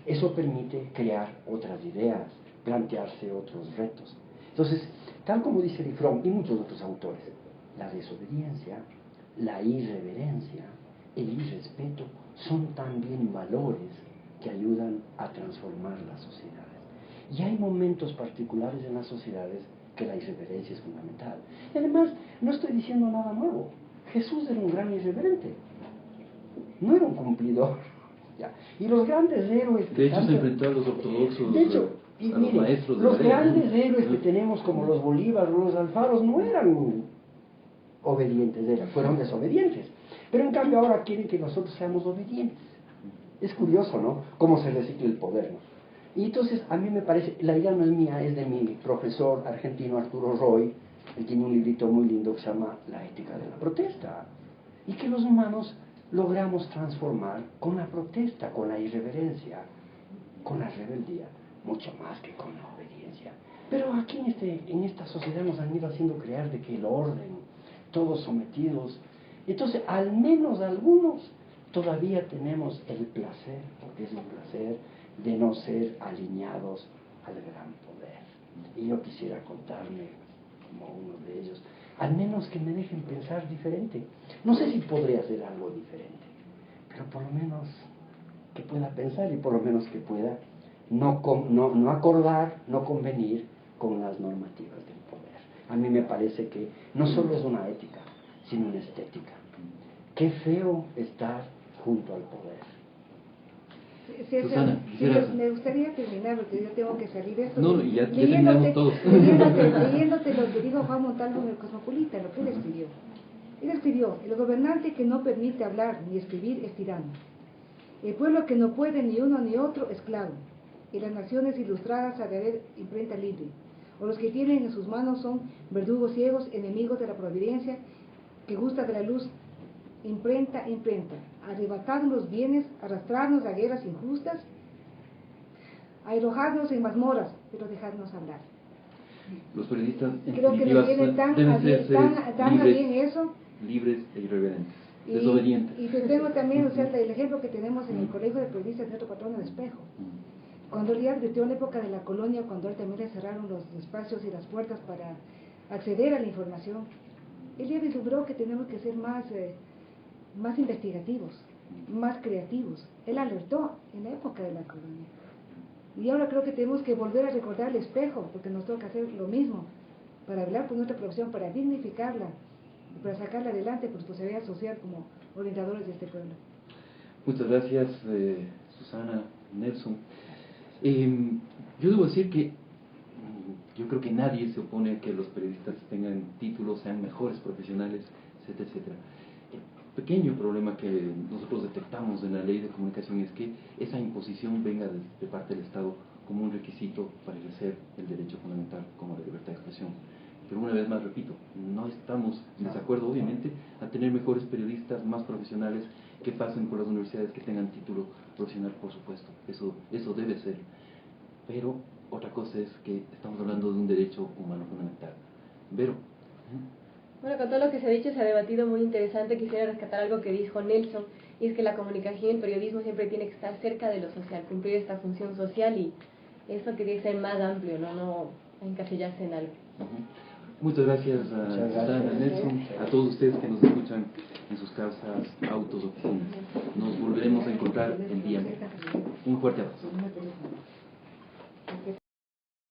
[SPEAKER 4] eso permite crear otras ideas, plantearse otros retos. Entonces, tal como dice Erich Fromm y muchos otros autores, la desobediencia, la irreverencia, el irrespeto son también valores que ayudan a transformar las sociedades. Y hay momentos particulares en las sociedades que la irreverencia es fundamental. Y además, no estoy diciendo nada nuevo. Jesús era un gran irreverente, no era un cumplidor. ¿Ya? Y los grandes héroes que
[SPEAKER 2] de hecho se enfrentó a los ortodoxos,
[SPEAKER 4] de hecho, y
[SPEAKER 2] a los
[SPEAKER 4] miren,
[SPEAKER 2] maestros de
[SPEAKER 4] los
[SPEAKER 2] la ley.
[SPEAKER 4] grandes héroes que tenemos, como los Bolívar, los Alfaros, no eran obedientes, fueron desobedientes. Pero en cambio ahora quieren que nosotros seamos obedientes. Es curioso, ¿no? Cómo se recicla el poder, ¿no? Y entonces a mí me parece, la idea no es mía, es de mi profesor argentino Arturo Roy. Él tiene un librito muy lindo que se llama La ética de la protesta, y que los humanos logramos transformar con la protesta, con la irreverencia, con la rebeldía, mucho más que con la obediencia. Pero aquí en esta sociedad nos han ido haciendo creer de que el orden, todos sometidos. Entonces, al menos algunos todavía tenemos el placer, porque es un placer, de no ser alineados al gran poder. Y yo quisiera contarme como uno de ellos, al menos que me dejen pensar diferente. No sé si podría hacer algo diferente, pero por lo menos que pueda pensar, y por lo menos que pueda no acordar, no convenir con las normativas del poder. A mí me parece que no solo es una ética, sino una estética. Qué feo estar junto al poder.
[SPEAKER 2] Susana,
[SPEAKER 1] me gustaría terminar, porque yo tengo que salir de esto.
[SPEAKER 2] No, ya terminamos todos.
[SPEAKER 1] Leyéndote lo que dijo Juan Montalvo en el Cosmopolita, lo que él escribió. Él escribió: el gobernante que no permite hablar ni escribir es tirano. El pueblo que no puede ni uno ni otro, esclavo. que las naciones ilustradas ha de haber imprenta libre, o los que tienen en sus manos son verdugos ciegos, enemigos de la providencia, que gusta de la luz, imprenta, arrebatarnos los bienes, arrastrarnos a guerras injustas, a arrojarnos en mazmorras, pero dejarnos hablar.
[SPEAKER 2] Los periodistas en
[SPEAKER 1] Creo que me
[SPEAKER 2] definitiva,
[SPEAKER 1] viene tan
[SPEAKER 2] deben
[SPEAKER 1] a bien,
[SPEAKER 2] ser
[SPEAKER 1] tan a bien eso.
[SPEAKER 2] libres e irreverentes, desobedientes.
[SPEAKER 1] Y te tengo también, o sea, el ejemplo que tenemos en el Colegio de Periodistas, nuestro patrón de espejo. Cuando él ya advirtió en la época de la colonia, cuando él también le cerraron los espacios y las puertas para acceder a la información, él ya vislumbró que tenemos que ser más investigativos, más creativos. Él alertó en la época de la colonia. Y ahora creo que tenemos que volver a recordar el espejo, porque nos toca hacer lo mismo, para hablar por nuestra profesión, para dignificarla, para sacarla adelante por responsabilidad social como orientadores de este pueblo.
[SPEAKER 2] Muchas gracias, Susana, Nelson. Yo debo decir que yo creo que nadie se opone a que los periodistas tengan títulos, sean mejores profesionales, etcétera, etcétera. El pequeño problema que nosotros detectamos en la ley de comunicación es que esa imposición venga de parte del Estado como un requisito para ejercer el derecho fundamental como la libertad de expresión. Pero una vez más repito, no estamos en desacuerdo obviamente a tener mejores periodistas, más profesionales, que pasen por las universidades, que tengan título profesional, por supuesto, eso debe ser. Pero otra cosa es que estamos hablando de un derecho humano fundamental. Vero.
[SPEAKER 3] Bueno, con todo lo que se ha dicho, se ha debatido muy interesante. Quisiera rescatar algo que dijo Nelson, y es que la comunicación y el periodismo siempre tiene que estar cerca de lo social, cumplir esta función social, y eso tiene que ser más amplio, no encasillarse en algo.
[SPEAKER 2] Muchas gracias a Susana, Nelson, a todos ustedes que nos escuchan en sus casas, autos, oficinas. Nos volveremos a encontrar el día. Un fuerte abrazo.